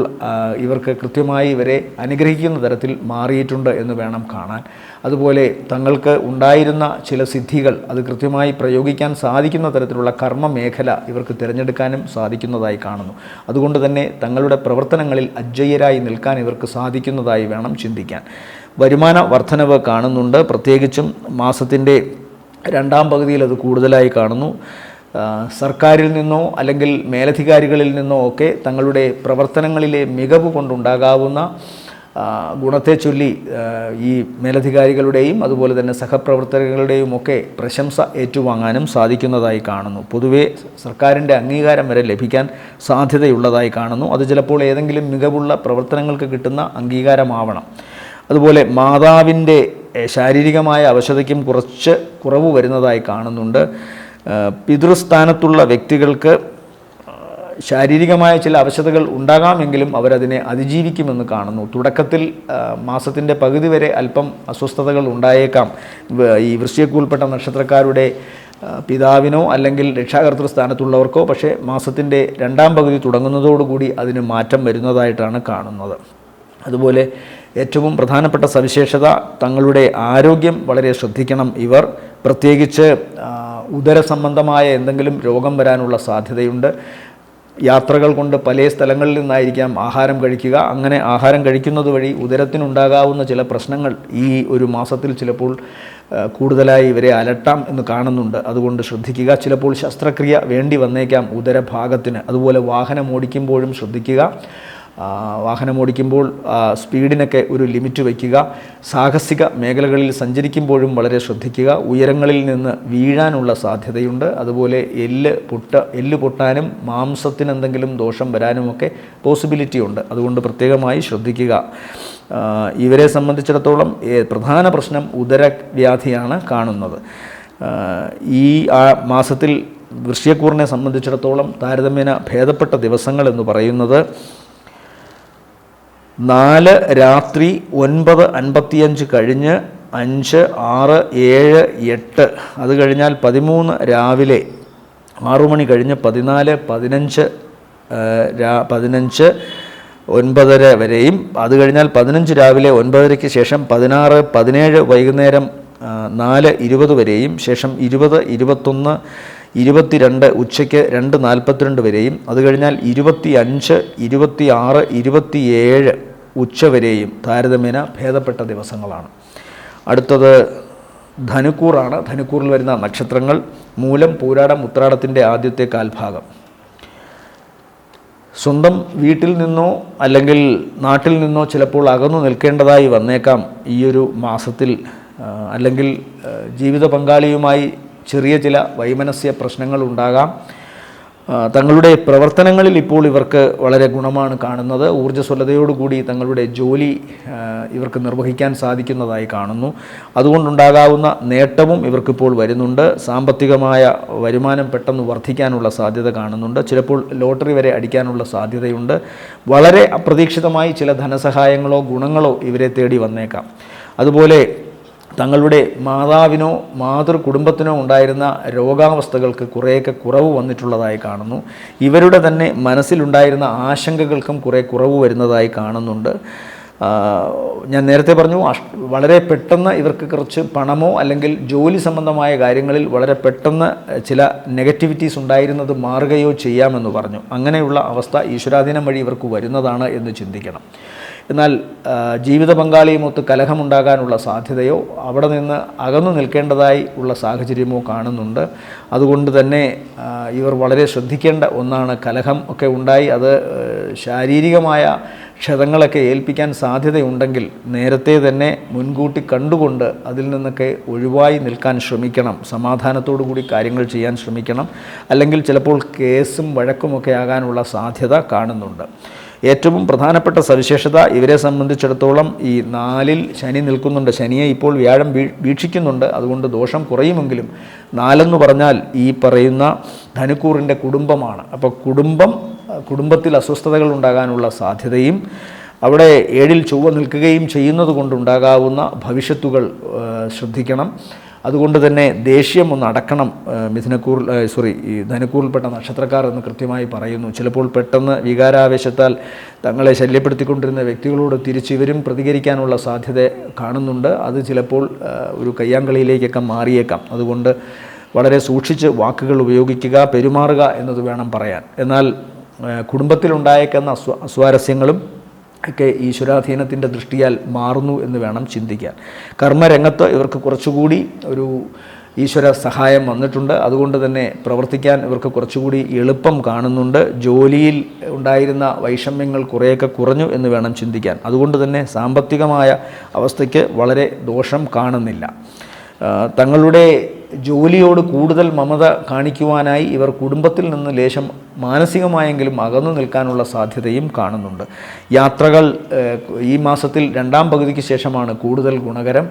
ഇവർക്ക് കൃത്യമായി ഇവരെ അനുഗ്രഹിക്കുന്ന തരത്തിൽ മാറിയിട്ടുണ്ട് എന്ന് വേണം കാണാൻ. അതുപോലെ തങ്ങൾക്ക് ഉണ്ടായിരുന്ന ചില സിദ്ധികൾ അത് കൃത്യമായി പ്രയോഗിക്കാൻ സാധിക്കുന്ന തരത്തിലുള്ള കർമ്മ മേഖല ഇവർക്ക് തിരഞ്ഞെടുക്കാനും സാധിക്കുന്നതായി കാണുന്നു. അതുകൊണ്ട് തന്നെ തങ്ങളുടെ പ്രവർത്തനങ്ങളിൽ അജയ്യരായി നിൽക്കാൻ ഇവർക്ക് സാധിക്കുന്നതായി വേണം ചിന്തിക്കാൻ. വരുമാന വർധനവ് കാണുന്നുണ്ട്. പ്രത്യേകിച്ചും മാസത്തിൻ്റെ 2-ാം പകുതിയിൽ അത് കൂടുതലായി കാണുന്നു. സർക്കാരിൽ നിന്നോ അല്ലെങ്കിൽ മേലധികാരികളിൽ നിന്നോ ഒക്കെ തങ്ങളുടെ പ്രവർത്തനങ്ങളിലെ മികവ് കൊണ്ടുണ്ടാകാവുന്ന ഗുണത്തെ ചൊല്ലി ഈ മേലധികാരികളുടെയും അതുപോലെ തന്നെ സഹപ്രവർത്തകരുടെയും ഒക്കെ പ്രശംസ ഏറ്റുവാങ്ങാനും സാധിക്കുന്നതായി കാണുന്നു. പൊതുവേ സർക്കാരിൻ്റെ അംഗീകാരം വരെ ലഭിക്കാൻ സാധ്യതയുള്ളതായി കാണുന്നു. അത് ചിലപ്പോൾ ഏതെങ്കിലും മികവുള്ള പ്രവർത്തനങ്ങൾക്ക് കിട്ടുന്ന അംഗീകാരമാവണം. അതുപോലെ മാതാവിൻ്റെ ശാരീരികമായ അവശതയ്ക്കും കുറച്ച് കുറവ് വരുന്നതായി കാണുന്നുണ്ട്. പിതൃസ്ഥാനത്തുള്ള വ്യക്തികൾക്ക് ശാരീരികമായ ചില അവശതകൾ ഉണ്ടാകാമെങ്കിലും അവരതിനെ അതിജീവിക്കുമെന്ന് കാണുന്നു. തുടക്കത്തിൽ മാസത്തിൻ്റെ പകുതി വരെ അല്പം അസ്വസ്ഥതകൾ ഉണ്ടായേക്കാം. ഈ വൃശ്ചികത്തിൽപ്പെട്ട നക്ഷത്രക്കാരുടെ പിതാവിനോ അല്ലെങ്കിൽ രക്ഷാകർതൃ സ്ഥാനത്തുള്ളവർക്കോ, പക്ഷേ മാസത്തിൻ്റെ രണ്ടാം പകുതി തുടങ്ങുന്നതോടുകൂടി അതിന് മാറ്റം വരുന്നതായിട്ടാണ് കാണുന്നത്. അതുപോലെ ഏറ്റവും പ്രധാനപ്പെട്ട സവിശേഷത, തങ്ങളുടെ ആരോഗ്യം വളരെ ശ്രദ്ധിക്കണം ഇവർ. പ്രത്യേകിച്ച് ഉദര സംബന്ധമായ എന്തെങ്കിലും രോഗം വരാനുള്ള സാധ്യതയുണ്ട്. യാത്രകൾ കൊണ്ട് പല സ്ഥലങ്ങളിൽ നിന്നായിരിക്കാം ആഹാരം കഴിക്കുക. അങ്ങനെ ആഹാരം കഴിക്കുന്നത് വഴി ഉദരത്തിനുണ്ടാകാവുന്ന ചില പ്രശ്നങ്ങൾ ഈ ഒരു മാസത്തിൽ ചിലപ്പോൾ കൂടുതലായി ഇവരെ അലട്ടാം എന്ന് കാണുന്നുണ്ട്. അതുകൊണ്ട് ശ്രദ്ധിക്കുക. ചിലപ്പോൾ ശസ്ത്രക്രിയ വേണ്ടി വന്നേക്കാം ഉദരഭാഗത്തിന്. അതുപോലെ വാഹനം ഓടിക്കുമ്പോഴും ശ്രദ്ധിക്കുക. വാഹനമോടിക്കുമ്പോൾ സ്പീഡിനൊക്കെ ഒരു ലിമിറ്റ് വയ്ക്കുക. സാഹസിക മേഖലകളിൽ സഞ്ചരിക്കുമ്പോഴും വളരെ ശ്രദ്ധിക്കുക. ഉയരങ്ങളിൽ നിന്ന് വീഴാനുള്ള സാധ്യതയുണ്ട്. അതുപോലെ എല്ല് പൊട്ടാനും മാംസത്തിന് എന്തെങ്കിലും ദോഷം വരാനുമൊക്കെ പോസിബിലിറ്റി ഉണ്ട്. അതുകൊണ്ട് പ്രത്യേകമായി ശ്രദ്ധിക്കുക. ഇവരെ സംബന്ധിച്ചിടത്തോളം പ്രധാന പ്രശ്നം ഉദരവ്യാധിയാണ് കാണുന്നത്. ഈ മാസത്തിൽ വൃശ്ചികക്കൂറിനെ സംബന്ധിച്ചിടത്തോളം താരതമ്യേന ഭേദപ്പെട്ട ദിവസങ്ങൾ എന്ന് പറയുന്നത് 4 രാത്രി 9:55 കഴിഞ്ഞ് 5, 6, 7, 8, അത് കഴിഞ്ഞാൽ 13 രാവിലെ 6 മണി കഴിഞ്ഞ് 14, 15, 9:30 വരെയും, അത് കഴിഞ്ഞാൽ 15 രാവിലെ 9:30 ശേഷം 16, 17 വൈകുന്നേരം 4:20 വരെയും, ശേഷം 20, 21, 22 ഉച്ചയ്ക്ക് 2:42 വരെയും, അത് കഴിഞ്ഞാൽ 25, 26, 27 ഉച്ചവരെയും താരതമ്യേന ഭേദപ്പെട്ട ദിവസങ്ങളാണ്. അടുത്തത് ധനുക്കൂറാണ്. ധനുക്കൂറിൽ വരുന്ന നക്ഷത്രങ്ങൾ മൂലം, പൂരാടം, ഉത്രാടത്തിൻ്റെ ആദ്യത്തെ കാൽഭാഗം. സ്വന്തം വീട്ടിൽ നിന്നോ അല്ലെങ്കിൽ നാട്ടിൽ നിന്നോ ചിലപ്പോൾ അകന്നു നിൽക്കേണ്ടതായി വന്നേക്കാം ഈയൊരു മാസത്തിൽ. അല്ലെങ്കിൽ ജീവിത പങ്കാളിയുമായി ചെറിയ ചില വൈമനസ്യ പ്രശ്നങ്ങൾ ഉണ്ടാകാം. തങ്ങളുടെ പ്രവർത്തനങ്ങളിൽ ഇപ്പോൾ ഇവർക്ക് വളരെ ഗുണമാണ് കാണുന്നത്. ഊർജ്ജസ്വലതയോടുകൂടി തങ്ങളുടെ ജോലി ഇവർക്ക് നിർവഹിക്കാൻ സാധിക്കുന്നതായി കാണുന്നു. അതുകൊണ്ടുണ്ടാകാവുന്ന നേട്ടവും ഇവർക്കിപ്പോൾ വരുന്നുണ്ട്. സാമ്പത്തികമായ വരുമാനം പെട്ടെന്ന് വർദ്ധിക്കാനുള്ള സാധ്യത കാണുന്നുണ്ട്. ചിലപ്പോൾ ലോട്ടറി വരെ അടിക്കാനുള്ള സാധ്യതയുണ്ട്. വളരെ അപ്രതീക്ഷിതമായി ചില ധനസഹായങ്ങളോ ഗുണങ്ങളോ ഇവരെ തേടി വന്നേക്കാം. അതുപോലെ തങ്ങളുടെ മാതാവിനോ മാതൃകുടുംബത്തിനോ ഉണ്ടായിരുന്ന രോഗാവസ്ഥകൾക്ക് കുറേയൊക്കെ കുറവ് വന്നിട്ടുള്ളതായി കാണുന്നു. ഇവരുടെ തന്നെ മനസ്സിലുണ്ടായിരുന്ന ആശങ്കകൾക്കും കുറേ കുറവ് വരുന്നതായി കാണുന്നുണ്ട്. ഞാൻ നേരത്തെ പറഞ്ഞു, വളരെ പെട്ടെന്ന് ഇവർക്ക് കുറച്ച് പണമോ അല്ലെങ്കിൽ ജോലി സംബന്ധമായ കാര്യങ്ങളിൽ വളരെ പെട്ടെന്ന് ചില നെഗറ്റിവിറ്റീസ് ഉണ്ടായിരുന്നത് മാറുകയോ ചെയ്യാമെന്ന് പറഞ്ഞു. അങ്ങനെയുള്ള അവസ്ഥ ഈശ്വരാധീനം വഴി ഇവർക്ക് വരുന്നതാണ് എന്ന് ചിന്തിക്കണം. എന്നാൽ ജീവിത പങ്കാളിയുമൊത്ത് കലഹമുണ്ടാകാനുള്ള സാധ്യതയോ അവിടെ നിന്ന് അകന്നു നിൽക്കേണ്ടതായി ഉള്ള സാഹചര്യമോ കാണുന്നുണ്ട്. അതുകൊണ്ട് തന്നെ ഇവർ വളരെ ശ്രദ്ധിക്കേണ്ട ഒന്നാണ്. കലഹം ഒക്കെ ഉണ്ടായി അത് ശാരീരികമായ ക്ഷതങ്ങളൊക്കെ ഏൽപ്പിക്കാൻ സാധ്യതയുണ്ടെങ്കിൽ നേരത്തെ തന്നെ മുൻകൂട്ടി കണ്ടുകൊണ്ട് അതിൽ നിന്നൊക്കെ ഒഴിവായി നിൽക്കാൻ ശ്രമിക്കണം. സമാധാനത്തോടു കൂടി കാര്യങ്ങൾ ചെയ്യാൻ ശ്രമിക്കണം. അല്ലെങ്കിൽ ചിലപ്പോൾ കേസും വഴക്കുമൊക്കെ ആകാനുള്ള സാധ്യത കാണുന്നുണ്ട്. ഏറ്റവും പ്രധാനപ്പെട്ട സവിശേഷത, ഇവരെ സംബന്ധിച്ചിടത്തോളം ഈ 4-ൽ ശനി നിൽക്കുന്നുണ്ട്. ശനിയെ ഇപ്പോൾ വ്യാഴം വീക്ഷിക്കുന്നുണ്ട്. അതുകൊണ്ട് ദോഷം കുറയുമെങ്കിലും 4 എന്ന് പറഞ്ഞാൽ ഈ പറയുന്ന ധനുക്കൂറിൻ്റെ കുടുംബമാണ്. അപ്പോൾ കുടുംബത്തിൽ അസ്വസ്ഥതകൾ ഉണ്ടാകാനുള്ള സാധ്യതയും അവിടെ 7-ൽ ചൊവ്വ നിൽക്കുകയും ചെയ്യുന്നത് കൊണ്ടുണ്ടാകാവുന്ന ഭവിഷ്യത്തുകൾ ശ്രദ്ധിക്കണം. അതുകൊണ്ട് തന്നെ ദേഷ്യം ഒന്ന് അടക്കണം. ഈ ധനുക്കൂറിൽപ്പെട്ട നക്ഷത്രക്കാർ എന്ന് കൃത്യമായി പറയുന്നു. ചിലപ്പോൾ പെട്ടെന്ന് വികാരാവേശത്താൽ തങ്ങളെ ശല്യപ്പെടുത്തിക്കൊണ്ടിരുന്ന വ്യക്തികളോട് തിരിച്ചിവരും പ്രതികരിക്കാനുള്ള സാധ്യത കാണുന്നുണ്ട്. അത് ചിലപ്പോൾ ഒരു കയ്യാങ്കളിയിലേക്കൊക്കെ മാറിയേക്കാം. അതുകൊണ്ട് വളരെ സൂക്ഷിച്ച് വാക്കുകൾ ഉപയോഗിക്കുക, പെരുമാറുക എന്നത് വേണം പറയാൻ. എന്നാൽ കുടുംബത്തിലുണ്ടായേക്കുന്ന അസ്വാരസ്യങ്ങളും ഒക്കെ ഈശ്വരാധീനത്തിൻ്റെ ദൃഷ്ടിയാൽ മാറുന്നു എന്ന് വേണം ചിന്തിക്കാൻ. കർമ്മരംഗത്ത് ഇവർക്ക് കുറച്ചുകൂടി ഒരു ഈശ്വര സഹായം വന്നിട്ടുണ്ട്. അതുകൊണ്ട് തന്നെ പ്രവർത്തിക്കാൻ ഇവർക്ക് കുറച്ചുകൂടി എളുപ്പം കാണുന്നുണ്ട്. ജോലിയിൽ ഉണ്ടായിരുന്ന വൈഷമ്യങ്ങൾ കുറേയൊക്കെ കുറഞ്ഞു എന്ന് വേണം ചിന്തിക്കാൻ. അതുകൊണ്ട് തന്നെ സാമ്പത്തികമായ അവസ്ഥയ്ക്ക് വളരെ ദോഷം കാണുന്നില്ല. തങ്ങളുടെ ജോലിയോട് കൂടുതൽ മമത കാണിക്കുവാനായി ഇവർ കുടുംബത്തിൽ നിന്ന് ലേശം മാനസികമായെങ്കിലും അകന്നു നിൽക്കാനുള്ള സാധ്യതയും കാണുന്നുണ്ട്. യാത്രകൾ ഈ മാസത്തിൽ രണ്ടാം പകുതിക്ക് ശേഷമാണ് കൂടുതൽ ഗുണകരം.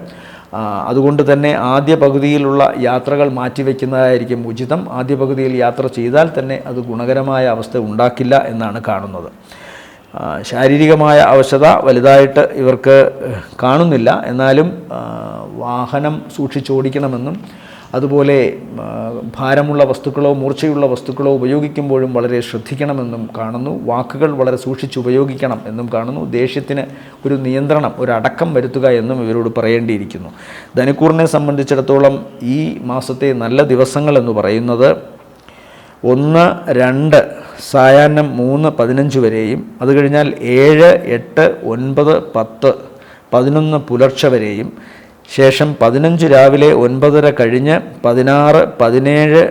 അതുകൊണ്ട് തന്നെ ആദ്യ പകുതിയിലുള്ള യാത്രകൾ മാറ്റിവെക്കുന്നതായിരിക്കും ഉചിതം. ആദ്യ പകുതിയിൽ യാത്ര ചെയ്താൽ തന്നെ അത് ഗുണകരമായ അവസ്ഥ ഉണ്ടാക്കില്ല എന്നാണ് കാണുന്നത്. ശാരീരികമായ അവശത വലുതായിട്ട് ഇവർക്ക് കാണുന്നില്ല. എന്നാലും വാഹനം സൂക്ഷിച്ചോടിക്കണമെന്നും അതുപോലെ ഭാരമുള്ള വസ്തുക്കളോ മൂർച്ചയുള്ള വസ്തുക്കളോ ഉപയോഗിക്കുമ്പോഴും വളരെ ശ്രദ്ധിക്കണമെന്നും കാണുന്നു. വാക്കുകൾ വളരെ സൂക്ഷിച്ചുപയോഗിക്കണം എന്നും കാണുന്നു. ദേഷ്യത്തിന് ഒരു നിയന്ത്രണം, ഒരു അടക്കം വരുത്തുക എന്നും ഇവരോട് പറയേണ്ടിയിരിക്കുന്നു. ധനുക്കൂറിനെ സംബന്ധിച്ചിടത്തോളം ഈ മാസത്തെ നല്ല ദിവസങ്ങൾ എന്ന് പറയുന്നത് 1, 2 സായാഹ്നം 3:15 വരെയും, അത് കഴിഞ്ഞാൽ 7, 8, 9, 10, 11 പുലർച്ചെ വരെയും, ശേഷം 15 രാവിലെ 9:30 കഴിഞ്ഞ് 16, 17,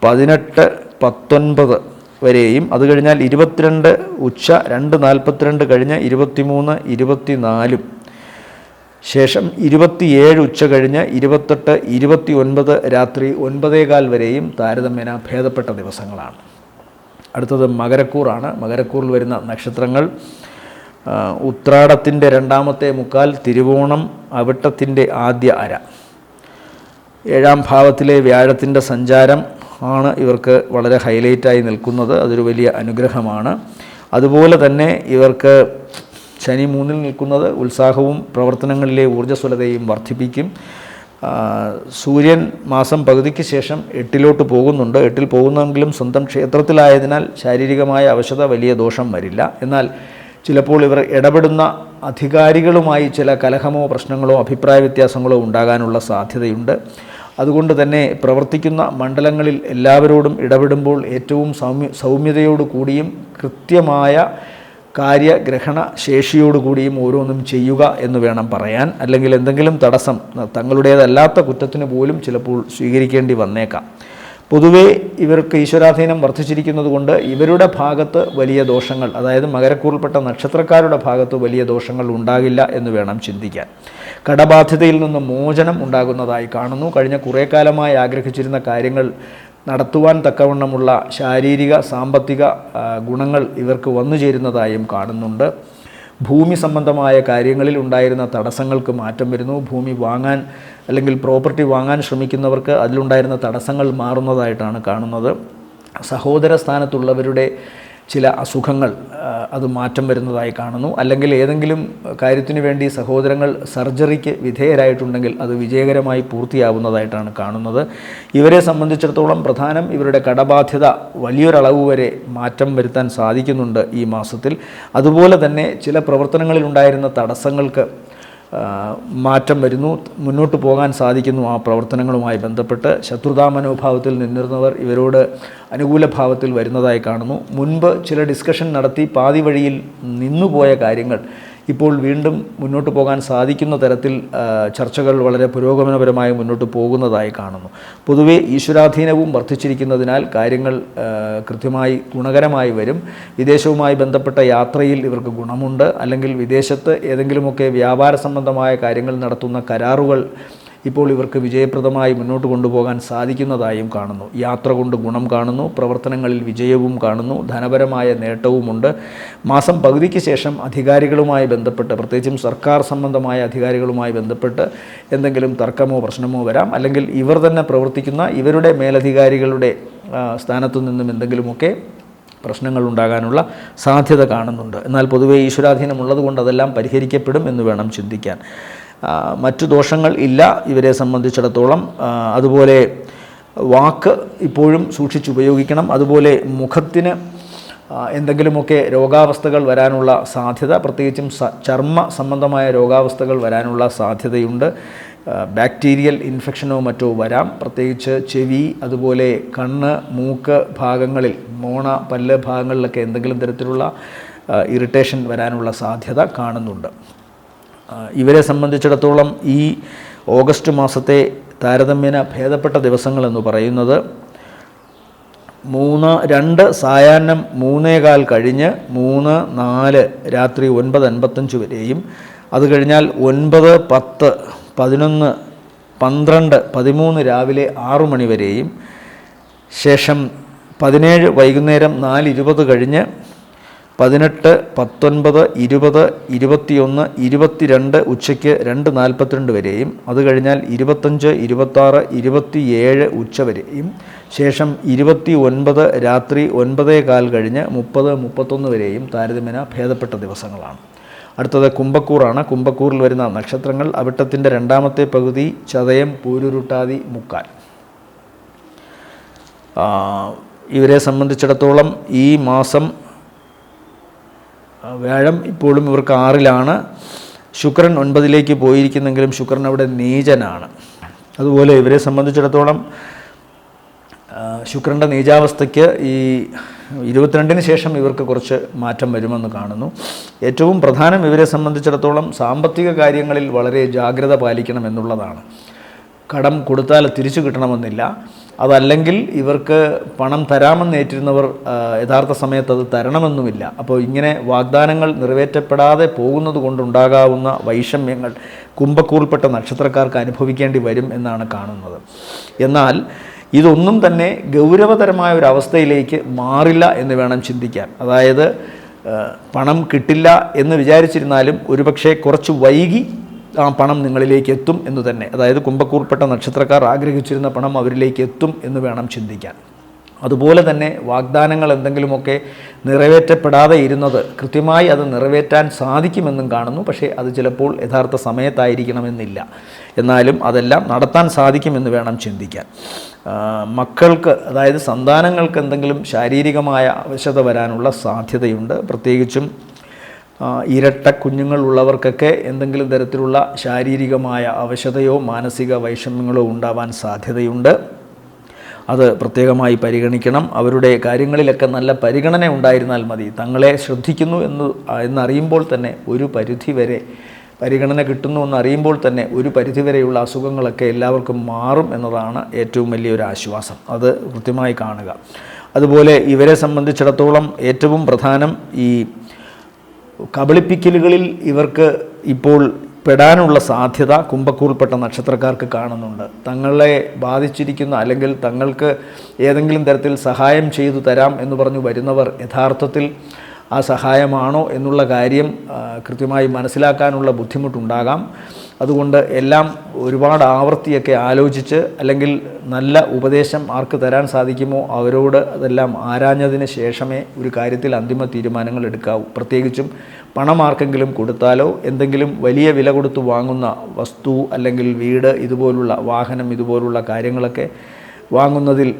18, 19 വരെയും, അത് കഴിഞ്ഞാൽ 22 ഉച്ച 2:42 കഴിഞ്ഞ് 23, 24, ശേഷം 27 ഉച്ച കഴിഞ്ഞ് 28, 29 രാത്രി 9:15 വരെയും താരതമ്യേന ഭേദപ്പെട്ട ദിവസങ്ങളാണ്. അടുത്തത് മകരക്കൂറാണ്. മകരക്കൂറിൽ വരുന്ന നക്ഷത്രങ്ങൾ ഉത്രാടത്തിൻ്റെ 2ാമത്തെ മുക്കാൽ, തിരുവോണം അവിട്ടത്തിൻ്റെ ആദ്യ അര. 7ാം ഭാവത്തിലെ വ്യാഴത്തിൻ്റെ സഞ്ചാരം ആണ് ഇവർക്ക് വളരെ ഹൈലൈറ്റായി നിൽക്കുന്നത്. അതൊരു വലിയ അനുഗ്രഹമാണ്. അതുപോലെ തന്നെ ഇവർക്ക് ശനി 3-ൽ നിൽക്കുന്നത് ഉത്സാഹവും പ്രവർത്തനങ്ങളിലെ ഊർജ്ജസ്വലതയും വർദ്ധിപ്പിക്കും. സൂര്യൻ മാസം പകുതിക്ക് ശേഷം 8-ലോട്ട് പോകുന്നുണ്ട്. 8-ൽ പോകുന്നെങ്കിലും സ്വന്തം ക്ഷേത്രത്തിലായതിനാൽ ശാരീരികമായ അവശത വലിയ ദോഷം വരില്ല. എന്നാൽ ചിലപ്പോൾ ഇവർ ഇടപെടുന്ന അധികാരികളുമായി ചില കലഹമോ പ്രശ്നങ്ങളോ അഭിപ്രായ വ്യത്യാസങ്ങളോ ഉണ്ടാകാനുള്ള സാധ്യതയുണ്ട്. അതുകൊണ്ട് തന്നെ പ്രവർത്തിക്കുന്ന മണ്ഡലങ്ങളിൽ എല്ലാവരോടും ഇടപെടുമ്പോൾ ഏറ്റവും സൗമ്യതയോടു കൂടിയും കൃത്യമായ കാര്യഗ്രഹണ ശേഷിയോടുകൂടിയും ഓരോന്നും ചെയ്യുക എന്ന് വേണം പറയാൻ. അല്ലെങ്കിൽ എന്തെങ്കിലും തടസ്സം തങ്ങളുടേതല്ലാത്ത കുറ്റത്തിന് പോലും ചിലപ്പോൾ സ്വീകരിക്കേണ്ടി വന്നേക്കാം. പൊതുവേ ഇവർക്ക് ഈശ്വരാധീനം വർദ്ധിച്ചിരിക്കുന്നത് കൊണ്ട് ഇവരുടെ ഭാഗത്ത് വലിയ ദോഷങ്ങൾ, അതായത് മകരക്കൂറിൽപ്പെട്ട നക്ഷത്രക്കാരുടെ ഭാഗത്ത് വലിയ ദോഷങ്ങൾ ഉണ്ടാകില്ല എന്ന് വേണം ചിന്തിക്കാൻ. കടബാധ്യതയിൽ നിന്ന് മോചനം ഉണ്ടാകുന്നതായി കാണുന്നു. കഴിഞ്ഞ കുറേ കാലമായി ആഗ്രഹിച്ചിരുന്ന കാര്യങ്ങൾ നടത്തുവാൻ തക്കവണ്ണമുള്ള ശാരീരിക സാമ്പത്തിക ഗുണങ്ങൾ ഇവർക്ക് വന്നു ചേരുന്നതായും കാണുന്നുണ്ട്. ഭൂമി സംബന്ധമായ കാര്യങ്ങളിൽ ഉണ്ടായിരുന്ന തടസ്സങ്ങൾക്ക് മാറ്റം വരുന്നു. ഭൂമി വാങ്ങാൻ അല്ലെങ്കിൽ പ്രോപ്പർട്ടി വാങ്ങാൻ ശ്രമിക്കുന്നവർക്ക് അതിലുണ്ടായിരുന്ന തടസ്സങ്ങൾ മാറുന്നതായിട്ടാണ് കാണുന്നത്. സഹോദര സ്ഥാനത്തുള്ളവരുടെ ചില അസുഖങ്ങൾ അത് മാറ്റം വരുന്നതായി കാണുന്നു. അല്ലെങ്കിൽ ഏതെങ്കിലും കാര്യത്തിനു വേണ്ടി സഹോദരങ്ങൾ സർജറിക്ക് വിധേയരായിട്ടുണ്ടെങ്കിൽ അത് വിജയകരമായി പൂർത്തിയാവുന്നതായിട്ടാണ് കാണുന്നത്. ഇവരെ സംബന്ധിച്ചിടത്തോളം പ്രധാനം ഇവരുടെ കടബാധ്യത വലിയൊരളവ് വരെ മാറ്റം വരുത്താൻ സാധിക്കുന്നുണ്ട് ഈ മാസത്തിൽ. അതുപോലെ തന്നെ ചില പ്രവർത്തനങ്ങളിലുണ്ടായിരുന്ന തടസ്സങ്ങൾക്ക് മാറ്റം വരുന്നു, മുന്നോട്ട് പോകാൻ സാധിക്കുന്നു. ആ പ്രവർത്തനങ്ങളുമായി ബന്ധപ്പെട്ട് ശത്രുതാ മനോഭാവത്തിൽ നിന്നിരുന്നവർ ഇവരോട് അനുകൂല ഭാവത്തിൽ വരുന്നതായി കാണുന്നു. മുൻപ് ചില ഡിസ്കഷൻ നടത്തി പാതി വഴിയിൽ നിന്നുപോയ കാര്യങ്ങൾ ഇപ്പോൾ വീണ്ടും മുന്നോട്ട് പോകാൻ സാധിക്കുന്ന തരത്തിൽ ചർച്ചകൾ വളരെ പുരോഗമനപരമായി മുന്നോട്ട് പോകുന്നതായി കാണുന്നു. പൊതുവെ ഈശ്വരാധീനവും വർദ്ധിച്ചിരിക്കുന്നതിനാൽ കാര്യങ്ങൾ കൃത്യമായി ഗുണകരമായി വരും. വിദേശവുമായി ബന്ധപ്പെട്ട യാത്രയിൽ ഇവർക്ക് ഗുണമുണ്ട്. അല്ലെങ്കിൽ വിദേശത്ത് ഏതെങ്കിലുമൊക്കെ വ്യാപാര സംബന്ധമായ കാര്യങ്ങൾ നടത്തുന്ന കരാറുകൾ ഇപ്പോൾ ഇവർക്ക് വിജയപ്രദമായി മുന്നോട്ട് കൊണ്ടുപോകാൻ സാധിക്കുന്നതായും കാണുന്നു. യാത്ര കൊണ്ട് ഗുണം കാണുന്നു. പ്രവർത്തനങ്ങളിൽ വിജയവും കാണുന്നു. ധനപരമായ നേട്ടവുമുണ്ട്. മാസം പകുതിക്ക് ശേഷം അധികാരികളുമായി ബന്ധപ്പെട്ട്, പ്രത്യേകിച്ചും സർക്കാർ സംബന്ധമായ അധികാരികളുമായി ബന്ധപ്പെട്ട് എന്തെങ്കിലും തർക്കമോ പ്രശ്നമോ വരാം. അല്ലെങ്കിൽ ഇവർ തന്നെ പ്രവർത്തിക്കുന്ന ഇവരുടെ മേലധികാരികളുടെ സ്ഥാനത്തു നിന്നും എന്തെങ്കിലുമൊക്കെ പ്രശ്നങ്ങൾ ഉണ്ടാകാനുള്ള സാധ്യത കാണുന്നുണ്ട്. എന്നാൽ പൊതുവെ ഈശ്വരാധീനം ഉള്ളതുകൊണ്ട് അതെല്ലാം പരിഹരിക്കപ്പെടും എന്ന് വേണം ചിന്തിക്കാൻ. മറ്റു ദോഷങ്ങൾ ഇല്ല ഇവരെ സംബന്ധിച്ചിടത്തോളം. അതുപോലെ വാക്ക് ഇപ്പോഴും സൂക്ഷിച്ചുപയോഗിക്കണം. അതുപോലെ മുഖത്തിന് എന്തെങ്കിലുമൊക്കെ രോഗാവസ്ഥകൾ വരാനുള്ള സാധ്യത, പ്രത്യേകിച്ചും ചർമ്മ സംബന്ധമായ രോഗാവസ്ഥകൾ വരാനുള്ള സാധ്യതയുണ്ട്. ബാക്ടീരിയൽ ഇൻഫെക്ഷനോ മറ്റോ വരാം. പ്രത്യേകിച്ച് ചെവി, അതുപോലെ കണ്ണ്, മൂക്ക് ഭാഗങ്ങളിൽ, മോണ, പല്ല് ഭാഗങ്ങളിലൊക്കെ എന്തെങ്കിലും തരത്തിലുള്ള ഇറിറ്റേഷൻ വരാനുള്ള സാധ്യത കാണുന്നുണ്ട്. ഇവരെ സംബന്ധിച്ചിടത്തോളം ഈ ഓഗസ്റ്റ് മാസത്തെ താരതമ്യേന ഭേദപ്പെട്ട ദിവസങ്ങളെന്ന് പറയുന്നത് 2 സായാഹ്നം 3:15 കഴിഞ്ഞ് 3, 4 രാത്രി 9:55 വരെയും, അത് കഴിഞ്ഞാൽ 9, 10, 11, 12, 13 രാവിലെ 6 മണി വരെയും, ശേഷം 17 വൈകുന്നേരം 4:20 കഴിഞ്ഞ് 18, 19, 20, 21, 22 ഉച്ചയ്ക്ക് 2:42 വരെയും, അത് കഴിഞ്ഞാൽ 25, 26, 27 ഉച്ച വരെയും, ശേഷം 29 രാത്രി 9:15 കഴിഞ്ഞ് 30, 31 വരെയും താരതമ്യേന ഭേദപ്പെട്ട ദിവസങ്ങളാണ്. അടുത്തത് കുംഭക്കൂറാണ്. കുംഭക്കൂറിൽ വരുന്ന നക്ഷത്രങ്ങൾ അവിട്ടത്തിൻ്റെ 2ാമത്തെ പകുതി, ചതയം, പൂരുരുട്ടാതി, മുക്കാൽ. ഇവരെ സംബന്ധിച്ചിടത്തോളം ഈ മാസം വ്യാഴം ഇപ്പോഴും ഇവർക്ക് 6-ലാണ്. ശുക്രൻ 9-ലേക്ക് പോയിരിക്കുന്നെങ്കിലും ശുക്രൻ അവിടെ നീചനാണ്. അതുപോലെ ഇവരെ സംബന്ധിച്ചിടത്തോളം ശുക്രൻ്റെ നീചാവസ്ഥയ്ക്ക് ഈ 22-ന് ശേഷം ഇവർക്ക് കുറച്ച് മാറ്റം വരുമെന്ന് കാണുന്നു. ഏറ്റവും പ്രധാനം ഇവരെ സംബന്ധിച്ചിടത്തോളം സാമ്പത്തിക കാര്യങ്ങളിൽ വളരെ ജാഗ്രത പാലിക്കണം എന്നുള്ളതാണ്. കടം കൊടുത്താൽ തിരിച്ചു കിട്ടണമെന്നില്ല. അതല്ലെങ്കിൽ ഇവർക്ക് പണം തരാമെന്ന് ഏറ്റിരുന്നവർ യഥാർത്ഥ സമയത്ത് അത് തരണമെന്നുമില്ല. അപ്പോൾ ഇങ്ങനെ വാഗ്ദാനങ്ങൾ നിറവേറ്റപ്പെടാതെ പോകുന്നത് കൊണ്ടുണ്ടാകാവുന്ന വൈഷമ്യങ്ങൾ കുംഭക്കൂറിൽപ്പെട്ട നക്ഷത്രക്കാർക്ക് അനുഭവിക്കേണ്ടി വരും എന്നാണ് കാണുന്നത്. എന്നാൽ ഇതൊന്നും തന്നെ ഗൗരവതരമായ ഒരു അവസ്ഥയിലേക്ക് മാറില്ല എന്ന് വേണം ചിന്തിക്കാൻ. അതായത് പണം കിട്ടില്ല എന്ന് വിചാരിച്ചിരുന്നാലും ഒരുപക്ഷെ കുറച്ച് വൈകി ആ പണം നിങ്ങളിലേക്ക് എത്തും എന്ന് തന്നെ, അതായത് കുംഭക്കൂറിൽപ്പെട്ട നക്ഷത്രക്കാർ ആഗ്രഹിച്ചിരുന്ന പണം അവരിലേക്ക് എത്തും എന്ന് വേണം ചിന്തിക്കാൻ. അതുപോലെ തന്നെ വാഗ്ദാനങ്ങൾ എന്തെങ്കിലുമൊക്കെ നിറവേറ്റപ്പെടാതെ ഇരുന്നത് കൃത്യമായി അത് നിറവേറ്റാൻ സാധിക്കുമെന്നും കാണുന്നു. പക്ഷേ അത് ചിലപ്പോൾ യഥാർത്ഥ സമയത്തായിരിക്കണമെന്നില്ല. എന്നാലും അതെല്ലാം നടത്താൻ സാധിക്കുമെന്ന് വേണം ചിന്തിക്കാൻ. മക്കൾക്ക്, അതായത് സന്താനങ്ങൾക്ക് എന്തെങ്കിലും ശാരീരികമായ അവശത വരാനുള്ള സാധ്യതയുണ്ട്. പ്രത്യേകിച്ചും ഇരട്ട കുഞ്ഞുങ്ങളുള്ളവർക്കൊക്കെ എന്തെങ്കിലും തരത്തിലുള്ള ശാരീരികമായ അവശതയോ മാനസിക വൈഷമ്യങ്ങളോ ഉണ്ടാവാൻ സാധ്യതയുണ്ട്. അത് പ്രത്യേകമായി പരിഗണിക്കണം. അവരുടെ കാര്യങ്ങളിലൊക്കെ നല്ല പരിഗണന ഉണ്ടായിരുന്നാൽ മതി. തങ്ങളെ ശ്രദ്ധിക്കുന്നു എന്നറിയുമ്പോൾ തന്നെ ഒരു പരിധിവരെ പരിഗണന കിട്ടുന്നു എന്നറിയുമ്പോൾ തന്നെ ഒരു പരിധിവരെയുള്ള അസുഖങ്ങളൊക്കെ എല്ലാവർക്കും മാറും എന്നതാണ് ഏറ്റവും വലിയൊരു ആശ്വാസം. അത് കൃത്യമായി കാണുക. അതുപോലെ ഇവരെ സംബന്ധിച്ചിടത്തോളം ഏറ്റവും പ്രധാനം ഈ കബളിപ്പിക്കലുകളിൽ ഇവർക്ക് ഇപ്പോൾ പെടാനുള്ള സാധ്യത കുംഭക്കൂറിൽപ്പെട്ട നക്ഷത്രക്കാർക്ക് കാണുന്നുണ്ട്. തങ്ങളെ ബാധിച്ചിരിക്കുന്ന അല്ലെങ്കിൽ തങ്ങൾക്ക് ഏതെങ്കിലും തരത്തിൽ സഹായം ചെയ്തു തരാം എന്ന് പറഞ്ഞു വരുന്നവർ യഥാർത്ഥത്തിൽ ആ സഹായമാണോ എന്നുള്ള കാര്യം കൃത്യമായി മനസ്സിലാക്കാനുള്ള ബുദ്ധിമുട്ടുണ്ടാകാം. അതുകൊണ്ട് എല്ലാം ഒരുപാട് ആവർത്തിയൊക്കെ ആലോചിച്ച് അല്ലെങ്കിൽ നല്ല ഉപദേശം ആർക്ക് തരാൻ സാധിക്കുമോ അവരോട് അതെല്ലാം ആരാഞ്ഞതിന് ശേഷമേ ഒരു കാര്യത്തിൽ അന്തിമ തീരുമാനങ്ങൾ എടുക്കാവൂ. പ്രത്യേകിച്ചും പണം ആർക്കെങ്കിലും കൊടുത്താലോ എന്തെങ്കിലും വലിയ വില കൊടുത്ത് വാങ്ങുന്ന വസ്തു അല്ലെങ്കിൽ വീട് ഇതുപോലുള്ള വാഹനം ഇതുപോലുള്ള കാര്യങ്ങളൊക്കെ വാങ്ങുന്നതിൽ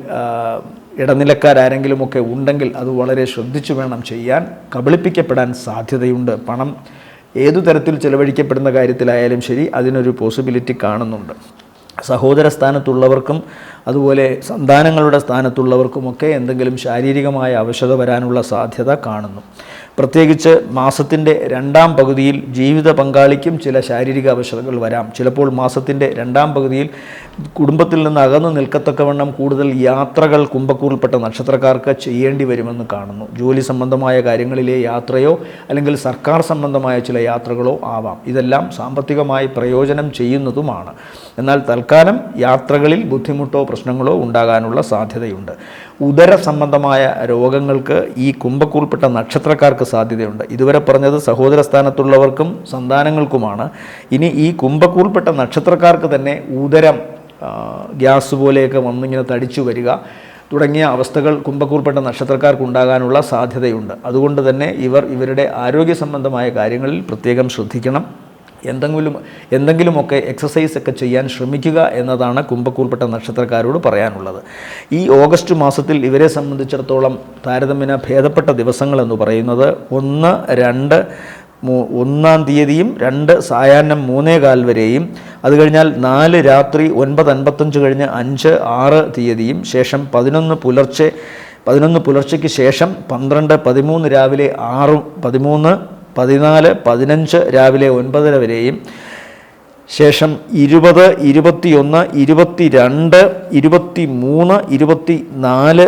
ഇടനിലക്കാരെങ്കിലുമൊക്കെ ഉണ്ടെങ്കിൽ അത് വളരെ ശ്രദ്ധിച്ചു വേണം ചെയ്യാൻ. കബളിപ്പിക്കപ്പെടാൻ സാധ്യതയുണ്ട്. പണം ഏതു തരത്തിൽ ചെലവഴിക്കപ്പെടുന്ന കാര്യത്തിലായാലും ശരി അതിനൊരു പോസിബിലിറ്റി കാണുന്നുണ്ട്. സഹോദര സ്ഥാനത്തുള്ളവർക്കും അതുപോലെ സന്താനങ്ങളുടെ സ്ഥാനത്തുള്ളവർക്കുമൊക്കെ എന്തെങ്കിലും ശാരീരികമായ അവശത വരാനുള്ള സാധ്യത കാണുന്നു. പ്രത്യേകിച്ച് മാസത്തിൻ്റെ 2ാം പകുതിയിൽ ജീവിത പങ്കാളിക്കും ചില ശാരീരിക അവശതകൾ വരാം. ചിലപ്പോൾ മാസത്തിൻ്റെ 2ാം പകുതിയിൽ കുടുംബത്തിൽ നിന്ന് അകന്നു നിൽക്കത്തക്കവണ്ണം കൂടുതൽ യാത്രകൾ കുംഭക്കൂറിൽപ്പെട്ട നക്ഷത്രക്കാർക്ക് ചെയ്യേണ്ടി വരുമെന്ന് കാണുന്നു. ജോലി സംബന്ധമായ കാര്യങ്ങളിലെ യാത്രയോ അല്ലെങ്കിൽ സർക്കാർ സംബന്ധമായ ചില യാത്രകളോ ആവാം. ഇതെല്ലാം സാമ്പത്തികമായി പ്രയോജനം ചെയ്യുന്നതുമാണ്. എന്നാൽ തൽക്കാലം യാത്രകളിൽ ബുദ്ധിമുട്ടോ പ്രശ്നങ്ങളോ ഉണ്ടാകാനുള്ള സാധ്യതയുണ്ട്. ഉദര സംബന്ധമായ രോഗങ്ങൾക്ക് ഈ കുംഭക്കൂറിൽപ്പെട്ട നക്ഷത്രക്കാർക്ക് സാധ്യതയുണ്ട്. ഇതുവരെ പറഞ്ഞത് സഹോദര സ്ഥാനത്തുള്ളവർക്കും സന്താനങ്ങൾക്കുമാണ്. ഇനി ഈ കുംഭക്കൂറിൽപ്പെട്ട നക്ഷത്രക്കാർക്ക് തന്നെ ഉദരം ഗ്യാസ് പോലെയൊക്കെ വന്നിങ്ങനെ തടിച്ചു വരിക തുടങ്ങിയ അവസ്ഥകൾ കുംഭക്കൂറിൽപ്പെട്ട നക്ഷത്രക്കാർക്ക് ഉണ്ടാകാനുള്ള സാധ്യതയുണ്ട്. അതുകൊണ്ട് തന്നെ ഇവരുടെ ആരോഗ്യ സംബന്ധമായ കാര്യങ്ങളിൽ പ്രത്യേകം ശ്രദ്ധിക്കണം. എന്തെങ്കിലുമൊക്കെ എക്സസൈസൊക്കെ ചെയ്യാൻ ശ്രമിക്കുക എന്നതാണ് കുംഭക്കൂറിൽപ്പെട്ട നക്ഷത്രക്കാരോട് പറയാനുള്ളത്. ഈ ഓഗസ്റ്റ് മാസത്തിൽ ഇവരെ സംബന്ധിച്ചിടത്തോളം താരതമ്യേന ഭേദപ്പെട്ട ദിവസങ്ങളെന്ന് പറയുന്നത് 1, 2, 1-ാം തീയതിയും 2 സായാഹ്നം 3:15 വരെയും, അത് കഴിഞ്ഞാൽ 4 രാത്രി 9:55 കഴിഞ്ഞ് 5, 6 തീയതിയും, ശേഷം 11 പുലർച്ചയ്ക്ക് ശേഷം 12, 13 രാവിലെ 6, 13, 14, 15 രാവിലെ 9:30 വരെയും, ശേഷം 20, 21, 22, 23, 24,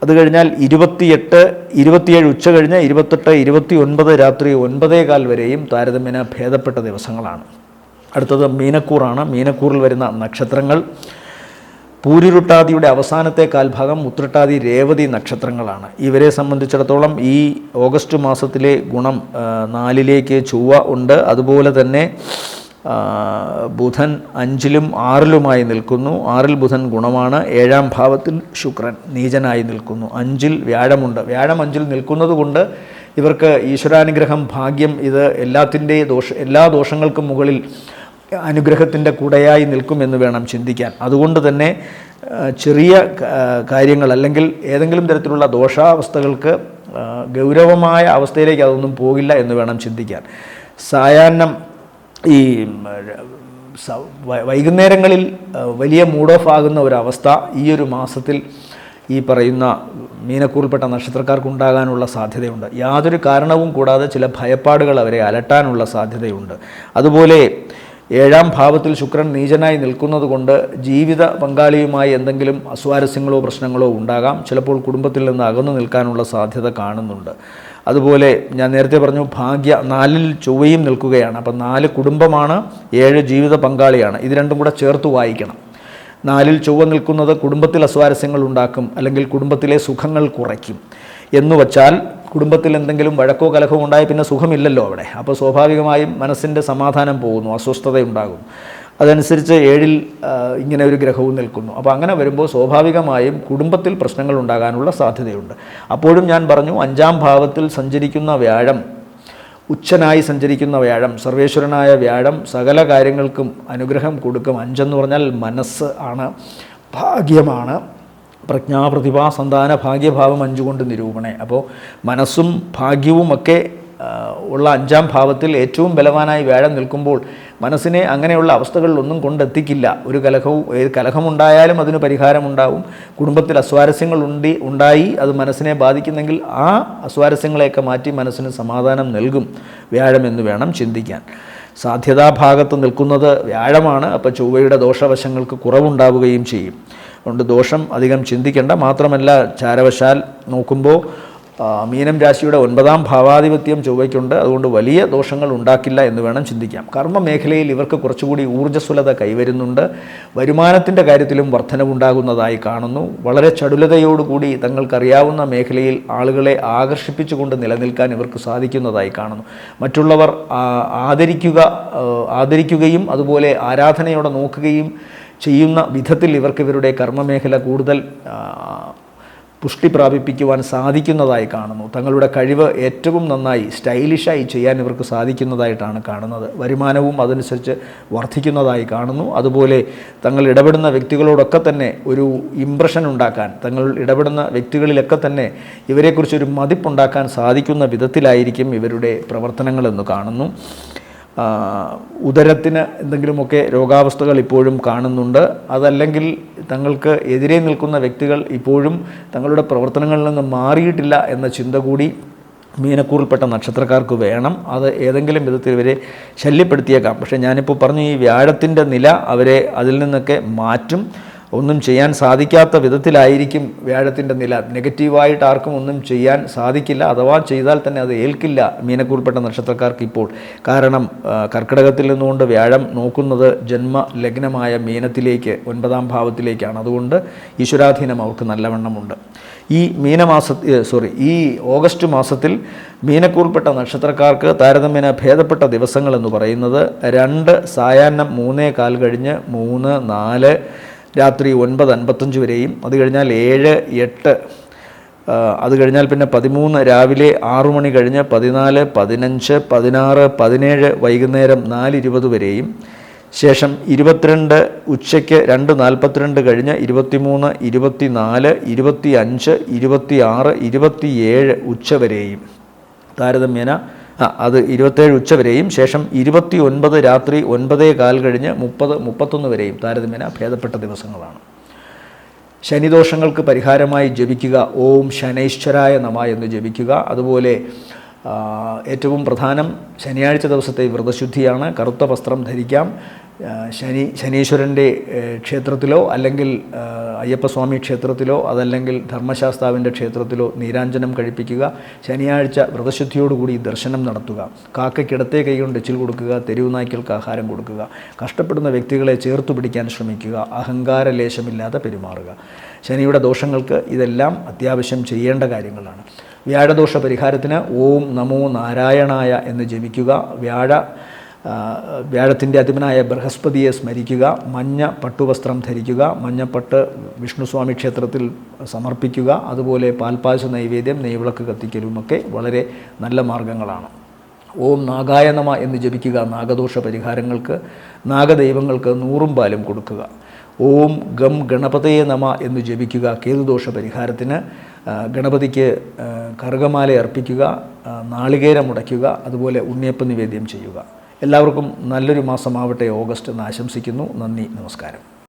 അത് കഴിഞ്ഞാൽ 28, 27 ഉച്ച കഴിഞ്ഞ് 28, 29 രാത്രി 9:15 വരെയും താരതമ്യേന ഭേദപ്പെട്ട ദിവസങ്ങളാണ്. അടുത്തത് മീനക്കൂറാണ്. മീനക്കൂറിൽ വരുന്ന നക്ഷത്രങ്ങൾ പൂരുരുട്ടാതിയുടെ അവസാനത്തെ കാൽഭാഗം, ഉത്രട്ടാതി, രേവതി നക്ഷത്രങ്ങളാണ്. ഇവരെ സംബന്ധിച്ചിടത്തോളം ഈ ഓഗസ്റ്റ് മാസത്തിലെ ഗുണം 4-ലേക്ക് ചൊവ്വ ഉണ്ട്. അതുപോലെ തന്നെ ബുധൻ 5-ലും 6-ലുമായി നിൽക്കുന്നു. 6-ൽ ബുധൻ ഗുണമാണ്. 7-ാം ഭാവത്തിൽ ശുക്രൻ നീചനായി നിൽക്കുന്നു. 5-ൽ വ്യാഴമുണ്ട്. വ്യാഴം 5-ൽ നിൽക്കുന്നത് കൊണ്ട് ഇവർക്ക് ഈശ്വരാനുഗ്രഹം, ഭാഗ്യം, ഇത് എല്ലാ ദോഷങ്ങൾക്കും മുകളിൽ അനുഗ്രഹത്തിൻ്റെ കുടയായി നിൽക്കുമെന്ന് വേണം ചിന്തിക്കാൻ. അതുകൊണ്ട് തന്നെ ചെറിയ കാര്യങ്ങൾ അല്ലെങ്കിൽ ഏതെങ്കിലും തരത്തിലുള്ള ദോഷാവസ്ഥകൾക്ക് ഗൗരവമായ അവസ്ഥയിലേക്ക് അതൊന്നും പോകില്ല എന്ന് വേണം ചിന്തിക്കാൻ. സായാഹ്നം ഈ വൈകുന്നേരങ്ങളിൽ വലിയ മൂഡ് ഓഫ് ആകുന്ന ഒരവസ്ഥ ഈ ഒരു മാസത്തിൽ ഈ പറയുന്ന മീനക്കൂറിൽപ്പെട്ട നക്ഷത്രക്കാർക്കുണ്ടാകാനുള്ള സാധ്യതയുണ്ട്. യാതൊരു കാരണവും കൂടാതെ ചില ഭയപ്പാടുകൾ അവരെ അലട്ടാനുള്ള സാധ്യതയുണ്ട്. അതുപോലെ 7ാം ഭാവത്തിൽ ശുക്രൻ നീചനായി നിൽക്കുന്നത് കൊണ്ട് ജീവിത പങ്കാളിയുമായി എന്തെങ്കിലും അസ്വാരസ്യങ്ങളോ പ്രശ്നങ്ങളോ ഉണ്ടാകാം. ചിലപ്പോൾ കുടുംബത്തിൽ നിന്ന് അകന്നു നിൽക്കാനുള്ള സാധ്യത കാണുന്നുണ്ട്. അതുപോലെ ഞാൻ നേരത്തെ പറഞ്ഞു 4ൽ ചൊവ്വയും നിൽക്കുകയാണ്. അപ്പം 4 കുടുംബമാണ്, 7 ജീവിത പങ്കാളിയാണ്. ഇത് രണ്ടും കൂടെ ചേർത്ത് വായിക്കണം. 4ൽ ചൊവ്വ നിൽക്കുന്നത് കുടുംബത്തിൽ അസ്വാരസ്യങ്ങൾ ഉണ്ടാക്കും, അല്ലെങ്കിൽ കുടുംബത്തിലെ സുഖങ്ങൾ കുറയ്ക്കും. എന്ന് വച്ചാൽ കുടുംബത്തിൽ എന്തെങ്കിലും വഴക്കോ കലഹമോ ഉണ്ടായാൽ പിന്നെ സുഖമില്ലല്ലോ അവിടെ. അപ്പോൾ സ്വാഭാവികമായും മനസ്സിൻ്റെ സമാധാനം പോകുന്നു, അസ്വസ്ഥതയുണ്ടാകും. അതനുസരിച്ച് 7ൽ ഇങ്ങനെ ഒരു ഗ്രഹവും നിൽക്കുന്നു. അപ്പോൾ അങ്ങനെ വരുമ്പോൾ സ്വാഭാവികമായും കുടുംബത്തിൽ പ്രശ്നങ്ങൾ ഉണ്ടാകാനുള്ള സാധ്യതയുണ്ട്. അപ്പോഴും ഞാൻ പറഞ്ഞു, 5ാം ഭാവത്തിൽ സഞ്ചരിക്കുന്ന വ്യാഴം, ഉച്ചനായി സഞ്ചരിക്കുന്ന വ്യാഴം, സർവേശ്വരനായ വ്യാഴം സകല കാര്യങ്ങൾക്കും അനുഗ്രഹം കൊടുക്കും. 5 എന്ന് പറഞ്ഞാൽ മനസ്സ് ആണ്, ഭാഗ്യമാണ്. പ്രജ്ഞാപ്രതിഭ സന്താന ഭാഗ്യഭാവം 5 കൊണ്ട് നിരൂപണേ. അപ്പോൾ മനസ്സും ഭാഗ്യവുമൊക്കെ ഉള്ള 5ാം ഭാവത്തിൽ ഏറ്റവും ബലവാനായി വ്യാഴം നിൽക്കുമ്പോൾ മനസ്സിനെ അങ്ങനെയുള്ള അവസ്ഥകളിലൊന്നും കൊണ്ടെത്തിക്കില്ല. ഒരു കലഹമുണ്ടായാലും അതിന് പരിഹാരമുണ്ടാവും. കുടുംബത്തിൽ അസ്വാരസ്യങ്ങൾ ഉണ്ടായി അത് മനസ്സിനെ ബാധിക്കുന്നെങ്കിൽ ആ അസ്വാരസ്യങ്ങളെയൊക്കെ മാറ്റി മനസ്സിന് സമാധാനം നൽകും വ്യാഴം എന്ന് വേണം ചിന്തിക്കാൻ. സാധ്യതാഭാഗത്ത് നിൽക്കുന്നത് വ്യാഴമാണ്. അപ്പോൾ ചൊവ്വയുടെ ദോഷവശങ്ങൾക്ക് കുറവുണ്ടാവുകയും ചെയ്യും. അതുകൊണ്ട് ദോഷം അധികം ചിന്തിക്കേണ്ട. മാത്രമല്ല ചാരവശാൽ നോക്കുമ്പോൾ മീനം രാശിയുടെ 9ാം ഭാവാധിപത്യം ചൊവ്വയ്ക്കുണ്ട്. അതുകൊണ്ട് വലിയ ദോഷങ്ങൾ ഉണ്ടാക്കില്ല എന്ന് വേണം ചിന്തിക്കാം. കർമ്മ മേഖലയിൽ ഇവർക്ക് കുറച്ചുകൂടി ഊർജ്ജസ്വലത കൈവരുന്നുണ്ട്. വരുമാനത്തിൻ്റെ കാര്യത്തിലും വർധനവുണ്ടാകുന്നതായി കാണുന്നു. വളരെ ചടുലതയോടുകൂടി തങ്ങൾക്കറിയാവുന്ന മേഖലയിൽ ആളുകളെ ആകർഷിപ്പിച്ചുകൊണ്ട് നിലനിൽക്കാൻ ഇവർക്ക് സാധിക്കുന്നതായി കാണുന്നു. മറ്റുള്ളവർ ആദരിക്കുകയും അതുപോലെ ആരാധനയോടെ നോക്കുകയും ചെയ്യുന്ന വിധത്തിൽ ഇവർക്ക് ഇവരുടെ കർമ്മമേഖല കൂടുതൽ പുഷ്ടി പ്രാപിപ്പിക്കുവാൻ സാധിക്കുന്നതായി കാണുന്നു. തങ്ങളുടെ കഴിവ് ഏറ്റവും നന്നായി സ്റ്റൈലിഷായി ചെയ്യാൻ ഇവർക്ക് സാധിക്കുന്നതായിട്ടാണ് കാണുന്നത്. വരുമാനവും അതനുസരിച്ച് വർദ്ധിക്കുന്നതായി കാണുന്നു. അതുപോലെ തങ്ങൾ ഇടപെടുന്ന വ്യക്തികളോടൊക്കെ തന്നെ ഒരു ഇംപ്രഷൻ ഉണ്ടാക്കാൻ, തങ്ങൾ ഇടപെടുന്ന വ്യക്തികളിലൊക്കെ തന്നെ ഇവരെക്കുറിച്ചൊരു മതിപ്പുണ്ടാക്കാൻ സാധിക്കുന്ന വിധത്തിലായിരിക്കും ഇവരുടെ പ്രവർത്തനങ്ങളെന്ന് കാണുന്നു. ഉദരത്തിന് എന്തെങ്കിലുമൊക്കെ രോഗാവസ്ഥകൾ ഇപ്പോഴും കാണുന്നുണ്ട്. അതല്ലെങ്കിൽ തങ്ങൾക്ക് എതിരെ നിൽക്കുന്ന വ്യക്തികൾ ഇപ്പോഴും തങ്ങളുടെ പ്രവർത്തനങ്ങളിൽ നിന്ന് മാറിയിട്ടില്ല എന്ന ചിന്ത കൂടി മീനക്കൂറിൽപ്പെട്ട നക്ഷത്രക്കാർക്ക് വേണം. അത് ഏതെങ്കിലും വിധത്തിൽ ഇവരെ ശല്യപ്പെടുത്തിയേക്കാം. പക്ഷേ ഞാനിപ്പോൾ പറഞ്ഞു, ഈ വ്യാഴത്തിൻ്റെ നില അവരെ അതിൽ നിന്നൊക്കെ മാറ്റും. ഒന്നും ചെയ്യാൻ സാധിക്കാത്ത വിധത്തിലായിരിക്കും വ്യാഴത്തിൻ്റെ നില. നെഗറ്റീവായിട്ട് ആർക്കും ഒന്നും ചെയ്യാൻ സാധിക്കില്ല. അഥവാ ചെയ്താൽ തന്നെ അത് ഏൽക്കില്ല മീനക്കൂറിൽപ്പെട്ട നക്ഷത്രക്കാർക്ക് ഇപ്പോൾ. കാരണം കർക്കിടകത്തിൽ നിന്നുകൊണ്ട് വ്യാഴം നോക്കുന്നത് ജന്മ ലഗ്നമായ മീനത്തിലേക്ക്, 9ാം ഭാവത്തിലേക്കാണ്. അതുകൊണ്ട് ഈശ്വരാധീനം അവർക്ക് നല്ലവണ്ണമുണ്ട്. ഈ ഈ ഓഗസ്റ്റ് മാസത്തിൽ മീനക്കൂറിൽപ്പെട്ട നക്ഷത്രക്കാർക്ക് താരതമ്യേന ഭേദപ്പെട്ട ദിവസങ്ങൾ എന്ന് പറയുന്നത് 2 സായാഹ്നം 3:15 കഴിഞ്ഞ് 3, 4 രാത്രി 9:55 വരെയും, അത് കഴിഞ്ഞാൽ 7, 8, അത് കഴിഞ്ഞാൽ പിന്നെ 13 രാവിലെ 6 മണി കഴിഞ്ഞ് 14, 15, 16, 17 വൈകുന്നേരം 4:20 വരെയും, ശേഷം 22 ഉച്ചയ്ക്ക് 2:42 കഴിഞ്ഞ് 23, 24, 25, 26, 27 ഉച്ചവരെയും താരതമ്യേന അത് 27 ഉച്ചവരെയും, ശേഷം 29 രാത്രി 9:15 കഴിഞ്ഞ് 30, 31 വരെയും താരതമ്യേന ഭേദപ്പെട്ട ദിവസങ്ങളാണ്. ശനിദോഷങ്ങൾക്ക് പരിഹാരമായി ജപിക്കുക ഓം ശനൈശ്വരായ നമഃ എന്ന് ജപിക്കുക. അതുപോലെ ഏറ്റവും പ്രധാനം ശനിയാഴ്ച ദിവസത്തെ വ്രതശുദ്ധിയാണ്. കറുത്ത വസ്ത്രം ധരിക്കാം. ശനീശ്വരൻ്റെ ക്ഷേത്രത്തിലോ അല്ലെങ്കിൽ അയ്യപ്പസ്വാമി ക്ഷേത്രത്തിലോ അതല്ലെങ്കിൽ ധർമ്മശാസ്താവിൻ്റെ ക്ഷേത്രത്തിലോ നീരാഞ്ജനം കഴിപ്പിക്കുക. ശനിയാഴ്ച വ്രതശുദ്ധിയോടുകൂടി ദർശനം നടത്തുക. കാക്കയ്ക്കിടത്തെ കൈകൊണ്ട് എച്ചിൽ കൊടുക്കുക. തെരുവ് നായ്ക്കൾക്ക് ആഹാരം കൊടുക്കുക. കഷ്ടപ്പെടുന്ന വ്യക്തികളെ ചേർത്തു പിടിക്കാൻ ശ്രമിക്കുക. അഹങ്കാര ലേശമില്ലാതെ പെരുമാറുക. ശനിയുടെ ദോഷങ്ങൾക്ക് ഇതെല്ലാം അത്യാവശ്യം ചെയ്യേണ്ട കാര്യങ്ങളാണ്. വ്യാഴദോഷ പരിഹാരത്തിന് ഓം നമോ നാരായണായ എന്ന് ജപിക്കുക. വ്യാഴത്തിൻ്റെ അധിപനായ ബൃഹസ്പതിയെ സ്മരിക്കുക. മഞ്ഞ പട്ടുവസ്ത്രം ധരിക്കുക. മഞ്ഞപ്പട്ട് വിഷ്ണുസ്വാമി ക്ഷേത്രത്തിൽ സമർപ്പിക്കുക. അതുപോലെ പാൽപ്പായസ നൈവേദ്യം, നെയ്വിളക്ക് കത്തിക്കലുമൊക്കെ വളരെ നല്ല മാർഗങ്ങളാണ്. ഓം നാഗായ നമ എന്ന് ജപിക്കുക. നാഗദോഷ പരിഹാരങ്ങൾക്ക്, നാഗദൈവങ്ങൾക്ക് 100 പാലും കൊടുക്കുക. ഓം ഗം ഗണപതയെ നമ എന്ന് ജപിക്കുക. കേതുദോഷ പരിഹാരത്തിന് ഗണപതിക്ക് കറുകമാല അർപ്പിക്കുക, നാളികേരം ഉടയ്ക്കുക, അതുപോലെ ഉണ്ണിയപ്പ നിവേദ്യം ചെയ്യുക. എല്ലാവർക്കും നല്ലൊരു മാസമാവട്ടെ ഓഗസ്റ്റ് എന്ന് ആശംസിക്കുന്നു. നന്ദി, നമസ്കാരം.